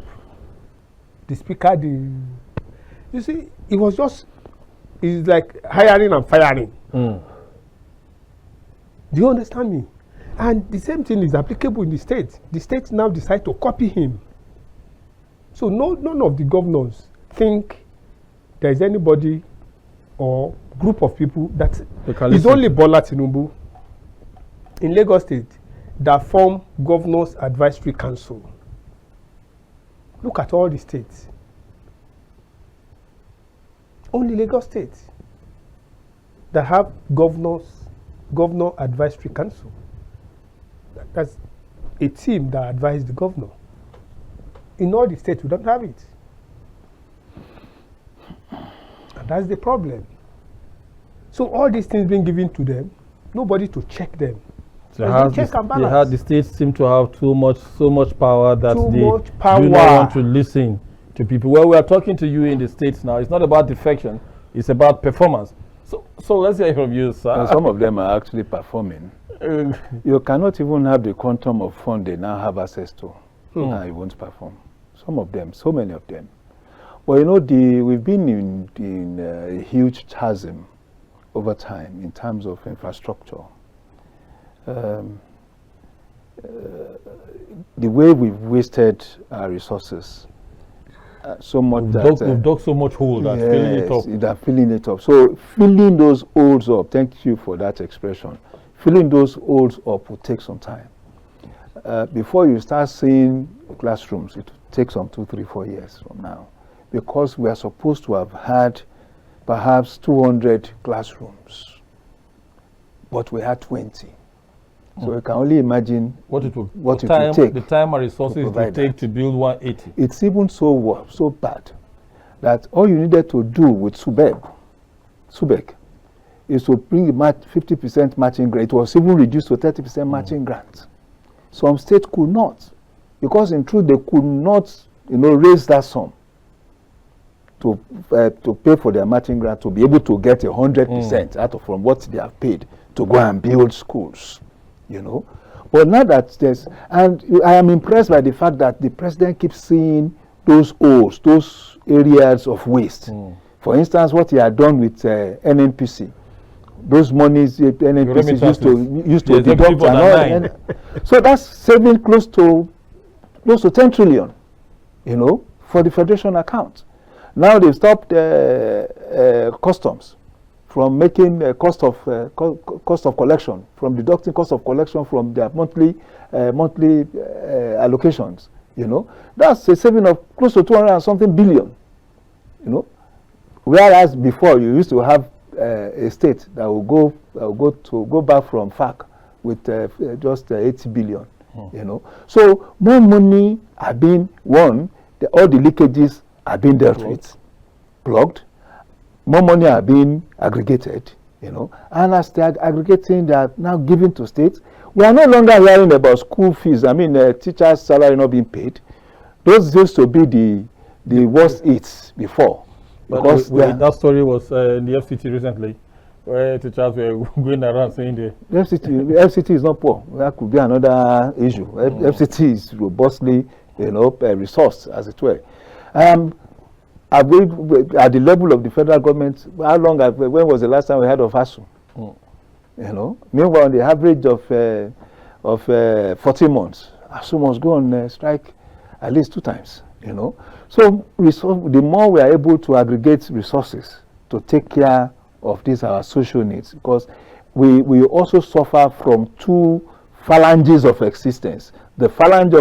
the speaker, you see, it was just, it's like hiring and firing. Do you understand me? And the same thing is applicable in the state. The states now decide to copy him. So none of the governors think there is anybody or group of people that is only Bola Tinubu in Lagos State that form Governors Advisory Council. Look at all the states. Only Lagos State that have Governor Advisory Council. That's a team that advises the governor. In all the states, we don't have it. And that's the problem. So all these things being given to them, nobody to check them. So the states seem to have so much power that they do not want to listen to people. Well, we are talking to you in the states now. It's not about defection. It's about performance. So let's hear from you, sir. And some of them are actually performing. You cannot even have the quantum of fund they now have access to. And you won't perform. Some of them, so many of them. Well, you know, we've been in a huge chasm over time in terms of infrastructure. The way we've wasted our resources so much we've dug so much hole that filling it up. They're filling it up. So filling those holes up, thank you for that expression. Filling those holes up will take some time. Before you start seeing classrooms, it will take some 2, 3, 4 years from now, because we are supposed to have had perhaps 200 classrooms, but we had 20. So you can only imagine what it will take. The time and resources it will take to build 180. It's even so bad that all you needed to do with SUBEC is to bring the 50% matching grant. It was even reduced to 30% matching grant. Some states could not, because in truth they could not, raise that sum to pay for their matching grant to be able to get 100% out of from what they have paid to go and build schools. But now that I am impressed by the fact that the president keeps seeing those holes, those areas of waste. For instance, what he had done with NNPC, those monies NNPC used to deduct and all. So that's saving close to 10 trillion, for the federation account. Now they've stopped customs from making cost of collection, from deducting cost of collection from their monthly allocations. That's a saving of close to 200 and something billion. Whereas before you used to have a state that will go back from FAC with just 80 billion. So more money are being all the leakages are being dealt with, plugged. More money are being aggregated, and as they are aggregating, they are now given to states. We are no longer hearing about school fees. I mean, teachers' salary not being paid. Those used to be the worst hits before. Because that story was in the FCT recently, where teachers were going around saying the FCT is not poor. That could be another issue. FCT is robustly, resourced, as it were. At the level of the federal government, when was the last time we heard of ASU? Meanwhile, on the average of 14 months, ASU must go on strike at least 2 times. So the more we are able to aggregate resources to take care of these our social needs, because we also suffer from 2 phalanges of existence: the phalange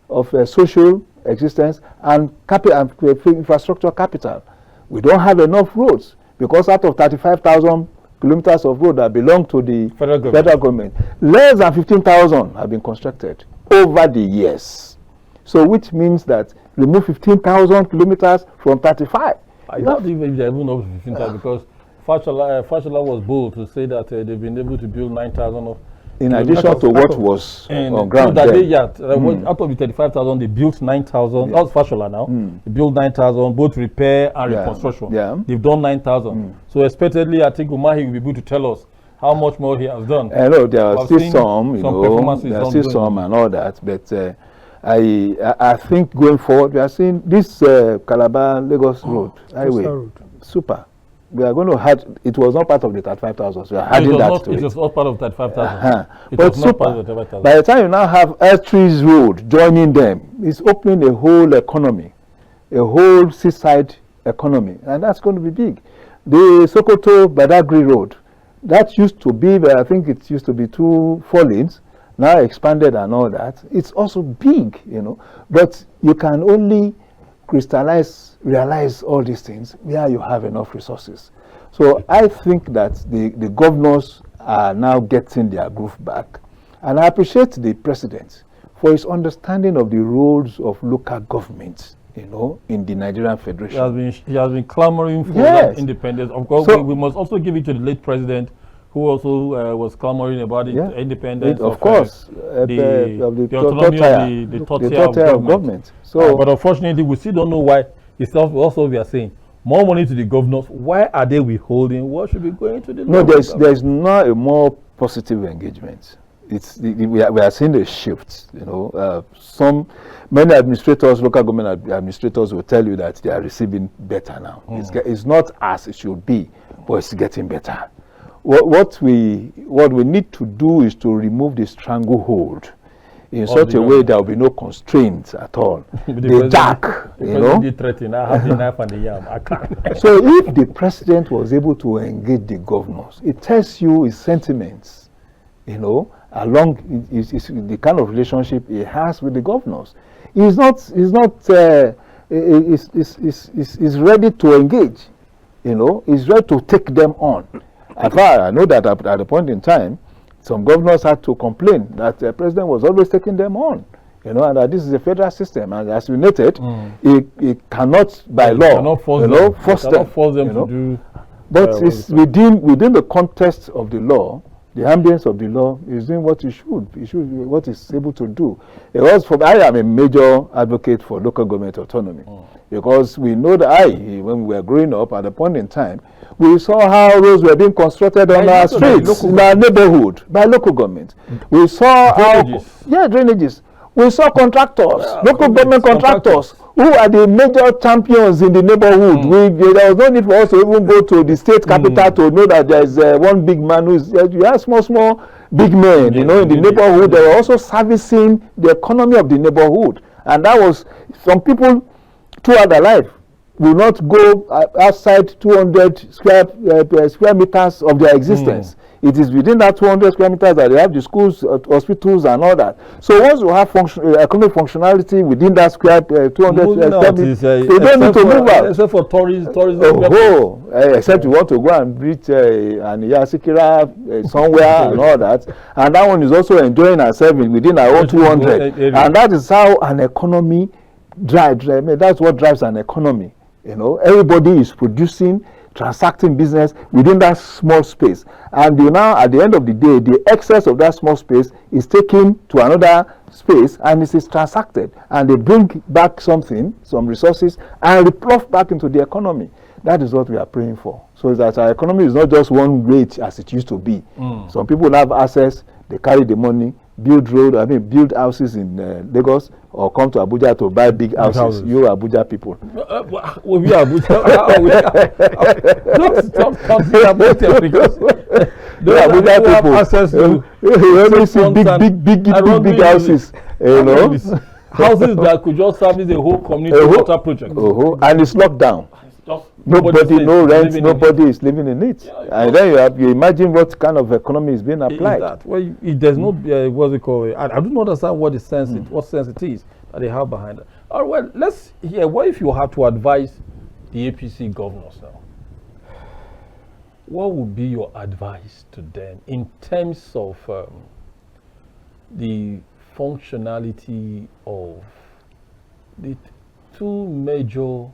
of social existence and infrastructure capital. We don't have enough roads, because out of 35,000 kilometers of road that belong to the federal government, less than 15,000 have been constructed over the years. So which means that remove 15,000 kilometers from 35. I don't even know 15,000 because Fashola was bold to say that they've been able to build 9,000 of. In addition to what was on ground. Out of the 35,000, they built 9,000. That's Fashola now. They built 9,000, both repair and reconstruction. They've done 9,000. So expectedly, I think Umahi will be able to tell us how much more he has done. I know there are still some, there are still some and all that, but I think going forward, we are seeing this Calabar-Lagos road, highway, super. We are going to have, it was not part of the 35,000, so we are adding that to it. It was not part of 35,000. But super. By the time you now have Elstrees Road joining them, it's opening a whole economy, a whole seaside economy, and that's going to be big. The Sokoto-Badagry Road, that used to be, I think it used to be 2 4 lanes, now expanded and all that. It's also big, but you can only realize all these things where you have enough resources. So I think that the governors are now getting their groove back. And I appreciate the president for his understanding of the roles of local governments, in the Nigerian Federation. He has been clamoring for that independence. Of course, we must also give it to the late president, who also was clamoring about the independence of course, the autonomy of the third tier of government. So, but unfortunately, we still don't know why. It's also we are saying more money to the governors. Why are they withholding? What should be going to the there's not a more positive engagement. We are seeing a shift. Many administrators, local government administrators, will tell you that they are receiving better now. It's not as it should be, but it's getting better. What we need to do is to remove the stranglehold in such a way there will be no constraints at all. The jack, I have the knife and the yam. I can't. So if the president was able to engage the governors, it tells you his sentiments, along the kind of relationship he has with the governors. He's ready to engage, he's ready to take them on. I know that at a point in time, some governors had to complain that the president was always taking them on, and that this is a federal system, and as we noted, he cannot by law, force them to do. But it's within the context of the law, the ambience of the law, is doing what he should what he's able to do. I am a major advocate for local government autonomy, because we know that when we were growing up at a point in time, we saw how roads were being constructed on our streets, in our neighborhood, by local government. We saw drainages. We saw contractors, local government contractors, who are the major champions in the neighborhood. There was no need for us to even go to the state capital to know that there is one big man who is. You have small big men, in the neighborhood. They were also servicing the economy of the neighborhood, and that was some people throughout their life will not go outside 200 square meters of their existence. It is within that 200 square meters that they have the schools, hospitals, and all that. So once you have economic functionality within that 200 square meters, they don't need to move out. Except for tourism. Except you want to go and reach an Yasikira somewhere and all that. And that one is also enjoying herself within our own 200. And that is how an economy drives. That's what drives an economy. Everybody is producing, transacting business within that small space, and now at the end of the day, the excess of that small space is taken to another space and it is transacted and they bring back something, some resources, and replough back into the economy. That is what we are praying for. So that our economy is not just one rate as it used to be. Some people have access, they carry the money, build build houses in Lagos, or come to Abuja to buy big houses. You Abuja people. We Abuja. Don't stop talking about it because the Abuja people have access to big houses. You know, houses that could just service a whole community water project. And it's locked down. Nobody, no rent, nobody is living in it. Yeah, and then you imagine what kind of economy is being applied. Well, there's no, what's it called? I don't understand what what sense it is that they have behind it. All right, well, let's hear, what if you have to advise the APC governors now? What would be your advice to them in terms of the functionality of the two major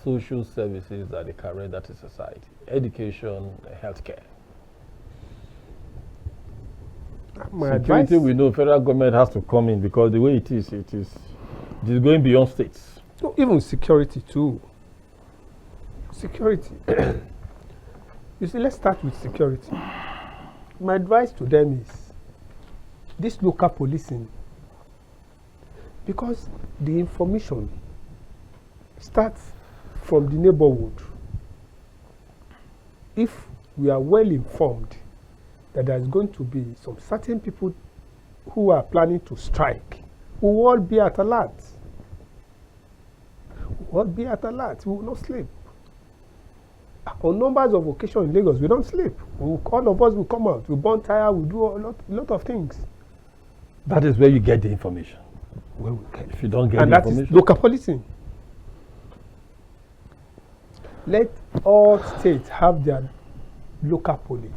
social services that they can render to society: education and healthcare? Security, we know federal government has to come in because the way it is going beyond states. No, even security too. Security. You see, let's start with security. My advice to them is this local policing, because the information starts from the neighborhood. If we are well informed that there's going to be some certain people who are planning to strike, we will all be at alert. We will all be at alert. We will not sleep. On numbers of occasions in Lagos, we don't sleep. All of us will come out. We burn tire. We do a lot of things. That is where you get the information. Where we get. If you don't get the information, that is local policing. Let all states have their local police.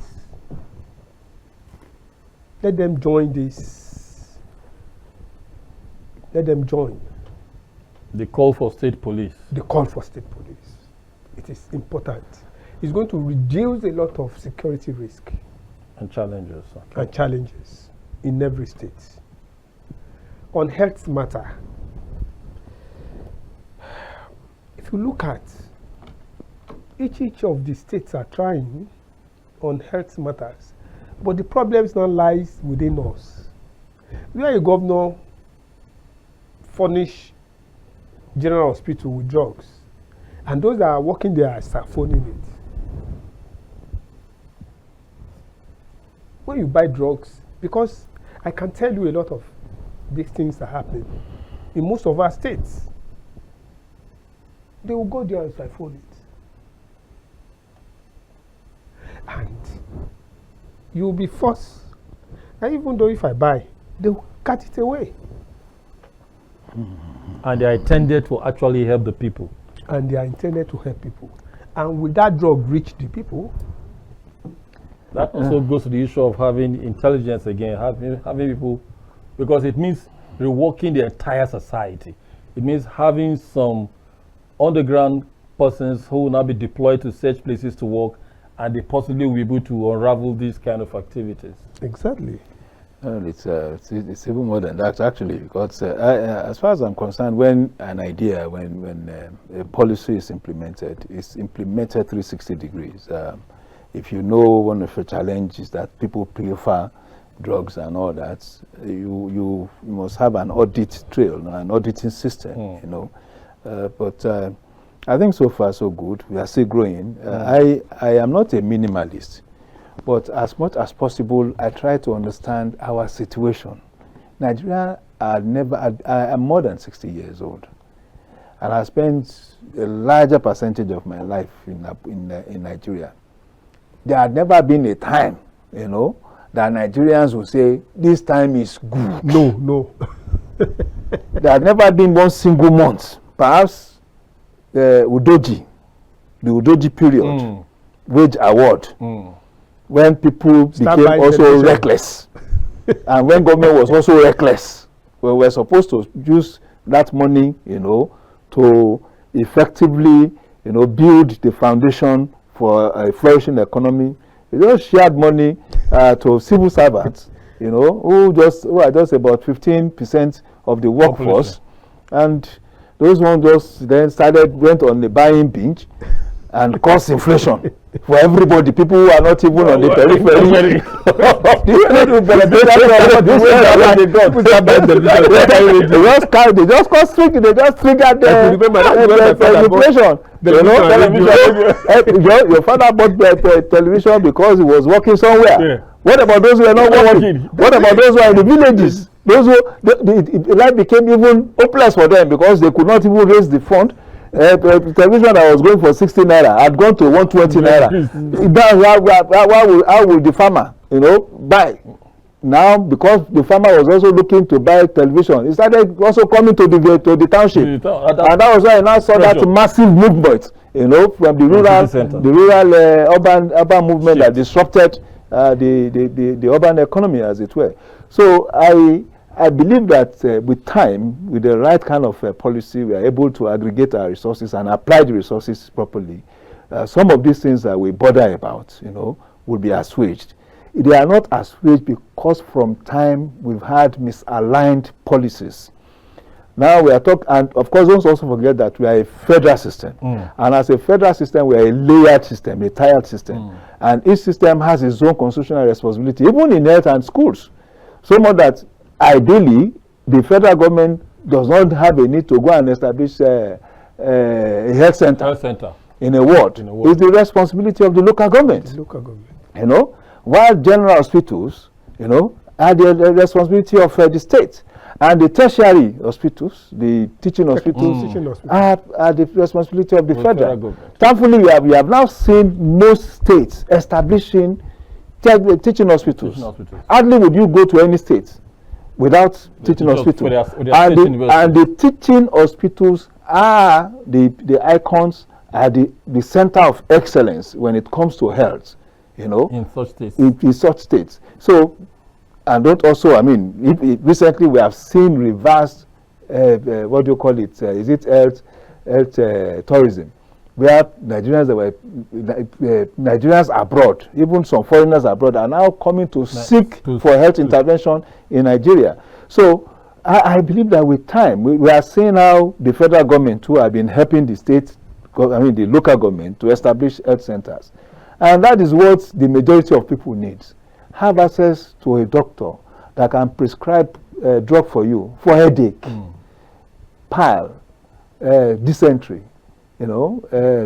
Let them join this. Let them join. The call for state police. The call for state police. It is important. It's going to reduce a lot of security risk. And challenges. Okay. And challenges in every state. On health matter, if you look at each of the states are trying on health matters, but the problems now lies within us. Where a governor furnish general hospital with drugs, and those that are working there are phoning it. When you buy drugs, because I can tell you a lot of these things are happening in most of our states, they will go there and siphon it. And you will be forced. And even though if I buy, they will cut it away. And they are intended to actually help the people. And they are intended to help people. And will that drug reach the people? That also goes to the issue of having intelligence again, having people, because it means reworking the entire society. It means having some underground persons who will now be deployed to such places to work, and they possibly will be able to unravel these kind of activities. Exactly. Well, it's even more than that, actually, because as far as I'm concerned, when a policy is implemented, it's implemented 360 degrees. If you know one of the challenges that people prefer drugs and all that, you must have an audit trail, an auditing system, you know. But I think so far so good. We are still growing. I am not a minimalist, but as much as possible, I try to understand our situation. Nigeria, I am more than 60 years old, and I spent a larger percentage of my life in Nigeria. There had never been a time, you know, that Nigerians will say, this time is good. No. There had never been one single month, perhaps the Udoji period, wage award, when people became also reckless. And when government was also reckless. We were supposed to use that money, you know, to effectively, you know, build the foundation for a flourishing economy. We just shared money to civil servants, you know, who are just about 15% of the workforce, and those ones just then went on the buying binge and caused inflation for everybody. People who are not even on the periphery. They just caused triggered the inflation. You know, your father bought television because he was working somewhere. Yeah. What about those who are not working? What about those who are in the villages? Those who life became even hopeless for them because they could not even raise the fund. Television that was going for 60 naira had gone to 120 naira. How will the farmer, you know, buy? Now, because the farmer was also looking to buy television, he started also coming to the township, and that was why I now saw that massive movement, you know, from the rural urban movement that disrupted the urban economy, as it were. So I believe that with time, with the right kind of policy, we are able to aggregate our resources and apply the resources properly. Some of these things that we bother about, you know, will be assuaged. They are not assuaged because from time we've had misaligned policies. Now we are talking, and of course, don't also forget that we are a federal system. And as a federal system, we are a layered system, a tiered system. And each system has its own constitutional responsibility, even in health and schools. So much that ideally, the federal government does not have a need to go and establish a health center in a ward. It's the responsibility of the local government. You know, while general hospitals, you know, are the responsibility of the state. And the tertiary hospitals, the teaching hospitals, are the responsibility of the federal government. Thankfully, we have now seen most states establishing teaching hospitals. Hardly would you go to any state without teaching hospitals. And the teaching hospitals are the icons, are the center of excellence when it comes to health, you know, in such states. In such states. So, and don't also, I mean, recently we have seen reversed, what do you call it? Is it health tourism? Where Nigerians that were Nigerians abroad, even some foreigners abroad, are now coming to seek for health intervention in Nigeria. So I believe that with time, we are seeing how the federal government too have been helping the state, the local government to establish health centers. And that is what the majority of people need. Have access to a doctor that can prescribe a drug for you for headache, pile, dysentery, you know,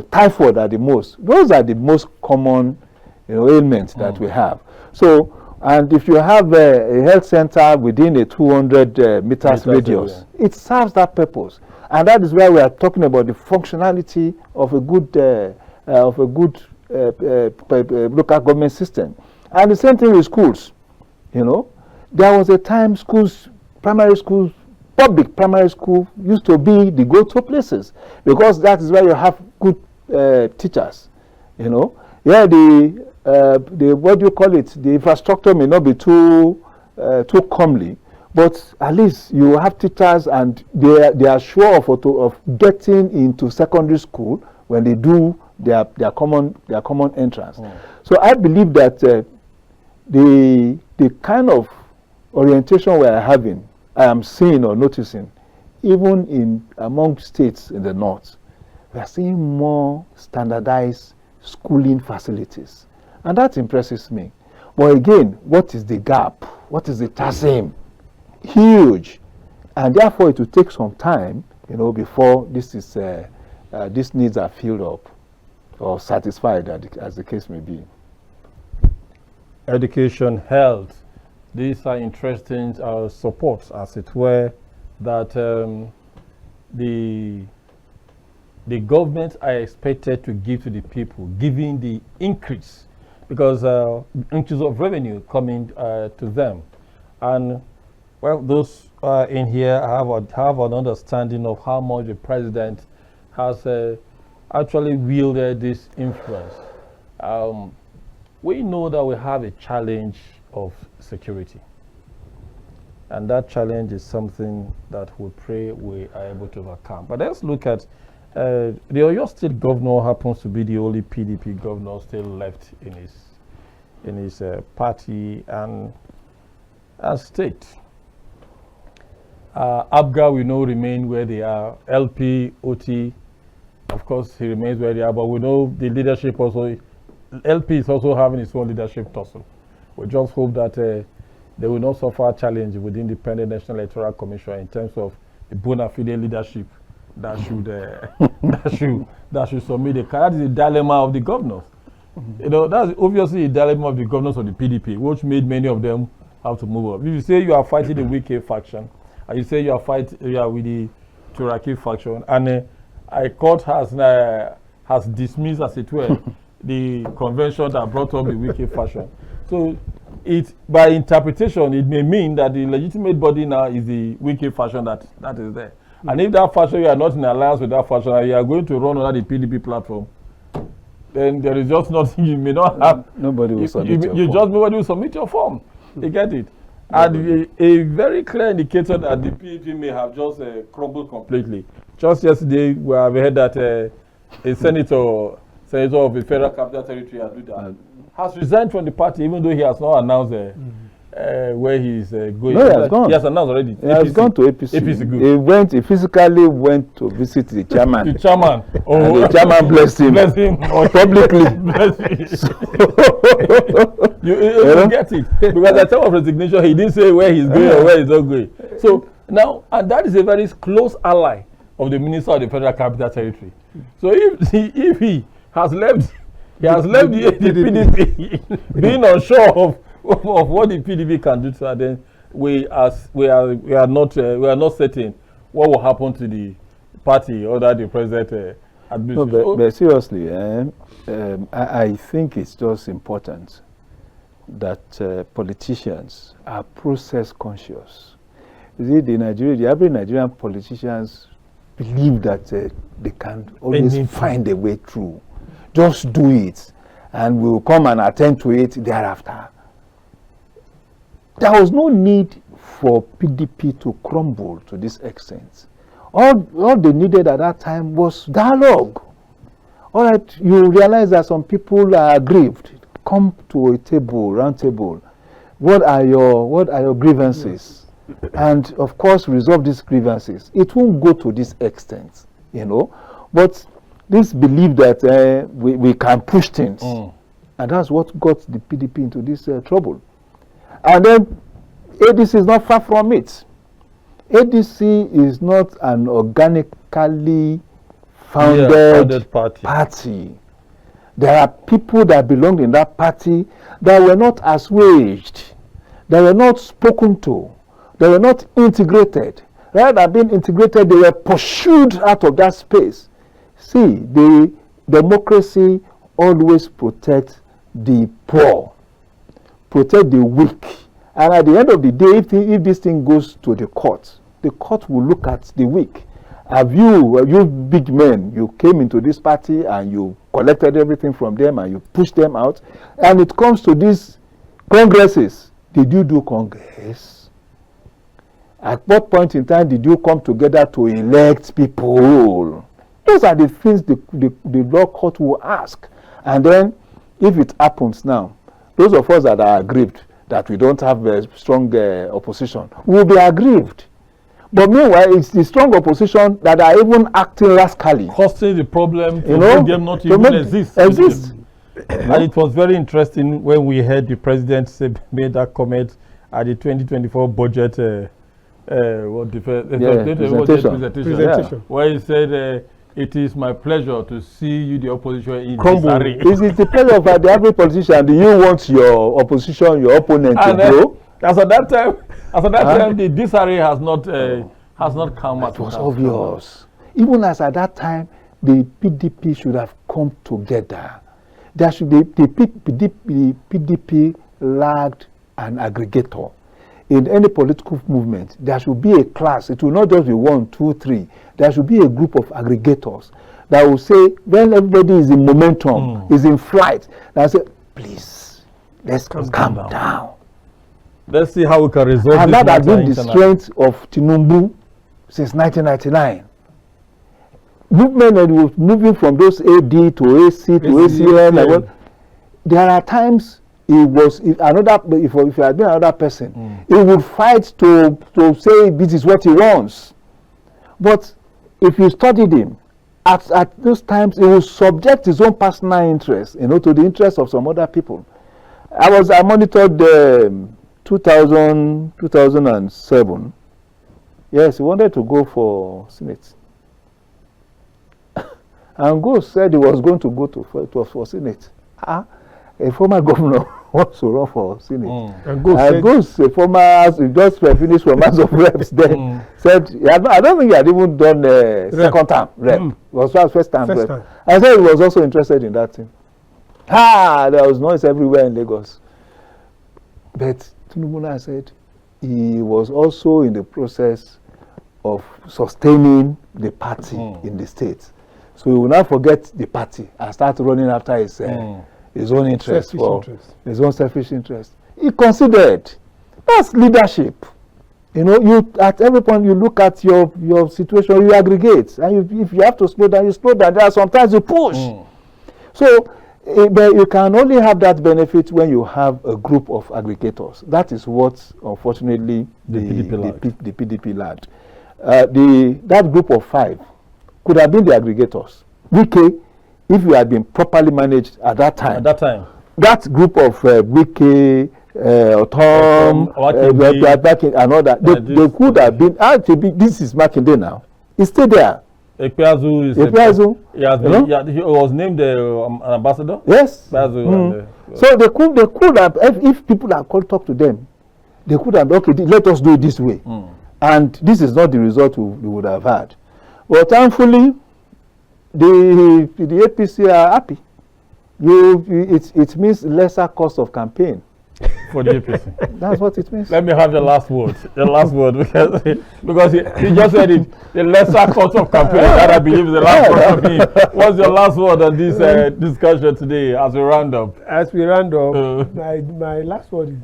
typhoid are the most. Those are the most common, you know, ailments that we have. So, and if you have a health center within a 200 meters radius, it serves that purpose. And that is why we are talking about the functionality of a good local government system. And the same thing with schools. You know, there was a time schools, primary schools, public primary school used to be the go-to places because that is where you have good teachers. You know, yeah, the what do you call it? The infrastructure may not be too comely, but at least you have teachers and they are sure of getting into secondary school when they do their common entrance. So I believe that the kind of orientation we are having, I am seeing or noticing, even among states in the north, we are seeing more standardized schooling facilities. And that impresses me. But again, what is the gap? What is the chasm? Huge. And therefore it will take some time, you know, before these needs are filled up or satisfied, as the case may be. Education, health, these are interesting supports, as it were, that the government are expected to give to the people, given the increase, because increase of revenue coming to them. And well, those in here have an understanding of how much the president has actually wielded this influence. We know that we have a challenge of security. And that challenge is something that we pray we are able to overcome. But let's look at the Oyo State governor happens to be the only PDP governor still left in his party. And and state. ABGA we know remain where they are. LP, OT, of course, he remains where they are. But we know the leadership also. LP is also having its own leadership tussle. We just hope that they will not suffer a challenge with the Independent National Electoral Commission in terms of the bona fide leadership that should that should submit the card. That is the dilemma of the governors. You know, that's obviously the dilemma of the governors of the PDP, which made many of them have to move up. If you say you are fighting the Wike faction, and you say you are with the Turaki faction, and a court has dismissed, as it were, the convention that brought up the Wike faction. So, by interpretation, it may mean that the legitimate body now is the Wike faction that is there. And if that faction, you are not in alliance with that faction, and you are going to run under the PDP platform, then there is just nothing. You may not have. Nobody will submit your form. Nobody will submit your form. You get it? And a very clear indicator that the PDP may have just crumbled completely. Just yesterday, we have heard that a senator of the Federal Capital Territory, has resigned from the party, even though he has not announced where he is going. No, he has gone. He has announced already. He has gone to APC. APC good. He physically went to visit the chairman. The chairman. And the chairman blessed him. Bless him. Publicly. Bless him. You get it. Because at the time of resignation, he didn't say where he's going or where he's not going. So now, and that is a very close ally of the Minister of the Federal Capital Territory. So if he has left, the PDP being unsure of what the PDP can do to her, then we are not certain what will happen to the party under the present administration. No, but seriously, I think it's just important that politicians are process conscious. You see, the average Nigerian politicians believe that they can always find a way through. Just do it, and we'll come and attend to it thereafter. There was no need for PDP to crumble to this extent. All they needed at that time was dialogue. All right, you realize that some people are aggrieved. Come to a table, round table. What are your grievances? Yes. And of course, resolve these grievances. It won't go to this extent, you know. But this belief that we can push things, and that's what got the PDP into this trouble. And then ADC is not far from it. ADC is not an organically founded party. There are people that belonged in that party that were not assuaged, that were not spoken to, they were not integrated. Rather than being integrated, they were pursued out of that space. See, the democracy always protects the poor, protect the weak. And at the end of the day, if this thing goes to the court will look at the weak. You big men, you came into this party and you collected everything from them and you pushed them out. And it comes to these congresses. Did you do congress? At what point in time did you come together to elect people? Those are the things the law court will ask. And then, if it happens now, those of us that are aggrieved that we don't have a strong opposition will be aggrieved. But meanwhile, it's the strong opposition that are even acting rascally, causing the problem to make them not even exist. And it was very interesting when we heard the president made that comment at the 2024 budget presentation, where he said, it is my pleasure to see you, the opposition, in disarray. It's the pleasure of the average politician. Do you want your opposition, your opponent to grow? As at that time, the disarray has not come out. It was obvious. Even as at that time, the PDP should have come together. There should be the PDP lagged an aggregator. In any political movement, there should be a class. It will not just be 1, 2, 3. There should be a group of aggregators that will say, when everybody is in momentum, is in flight, they'll say, please, let's calm down. Let's see how we can resolve this. And that has been the strength of Tinubu since 1999. Movement moving from those AD to AC to ACN. There are times if it had been another person, he would fight to say this is what he wants. But if you studied him, at those times, he would subject his own personal interest, to the interest of some other people. I monitored 2007. Yes, he wanted to go for Senate. And Govs said he was going to go for Senate. A former governor wants to run for Senate. And Govs, a former, just finished from House of Reps, then said, I don't think he had even done second term rep. It was first time rep. I said he was also interested in that thing. There was noise everywhere in Lagos. But Tinubu said he was also in the process of sustaining the party in the state. So he will not forget the party and start running after his own interest, his own selfish interest. He considered. That's leadership. You at every point you look at your situation, you aggregate, and if you have to slow down, you slow down. There are sometimes you push. So, but you can only have that benefit when you have a group of aggregators. That is what, unfortunately, the PDP lacked. That group of 5 could have been the aggregators. Wike, if you had been properly managed at that time. That group of Wike, Otom, and all that, they could have been. This is Makinde now. He's still there. Ekpeazu is he was named an ambassador. Yes. So they could have, if people had called talk to them, they could have, okay, let us do it this way. And this is not the result we would have had. But thankfully, the APC are happy. It means lesser cost of campaign. For the APC. That's what it means. Let me have the last word. Because he just said it. The lesser cost of campaign. That I believe is the last word of him. What's your last word on this discussion today as we round up? As we round up, my last word is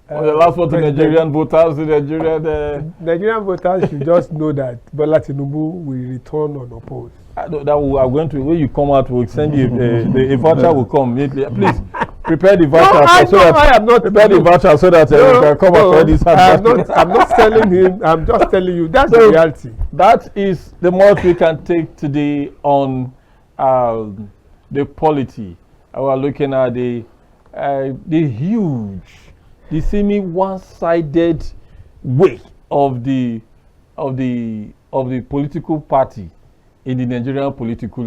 the last word to Nigerian voters. Nigerian voters should just know that Bola Tinubu will return unopposed. When you come out, we'll send you a voucher will come immediately. Please prepare the voucher so that you can come out for this. I'm not telling him. I'm just telling you that's the reality. That is the most we can take today on the polity. We're looking at the huge, the seeming one-sided way of the political party in the Nigerian political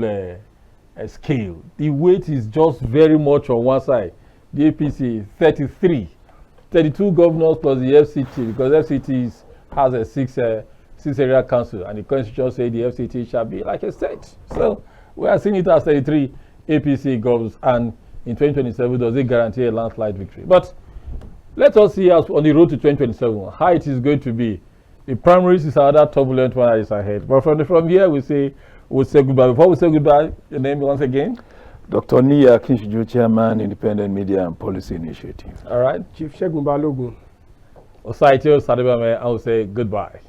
scale. The weight is just very much on one side. The APC 32 governors plus the FCT, because FCT has a six area council, and the constitution says the FCT shall be like a state. So we are seeing it as 33 APC Govs, and in 2027 does it guarantee a landslide victory? But let us see us on the road to 2027 how it is going to be. The primaries is another turbulent one that is ahead. But from here we'll say goodbye. Before we say goodbye, your name once again? Dr. Niyi Akisiju, Chairman, Independent Media and Policy Initiative. All right. Chief Segun Balogun. Osaretin Osadebamwen, I will say goodbye.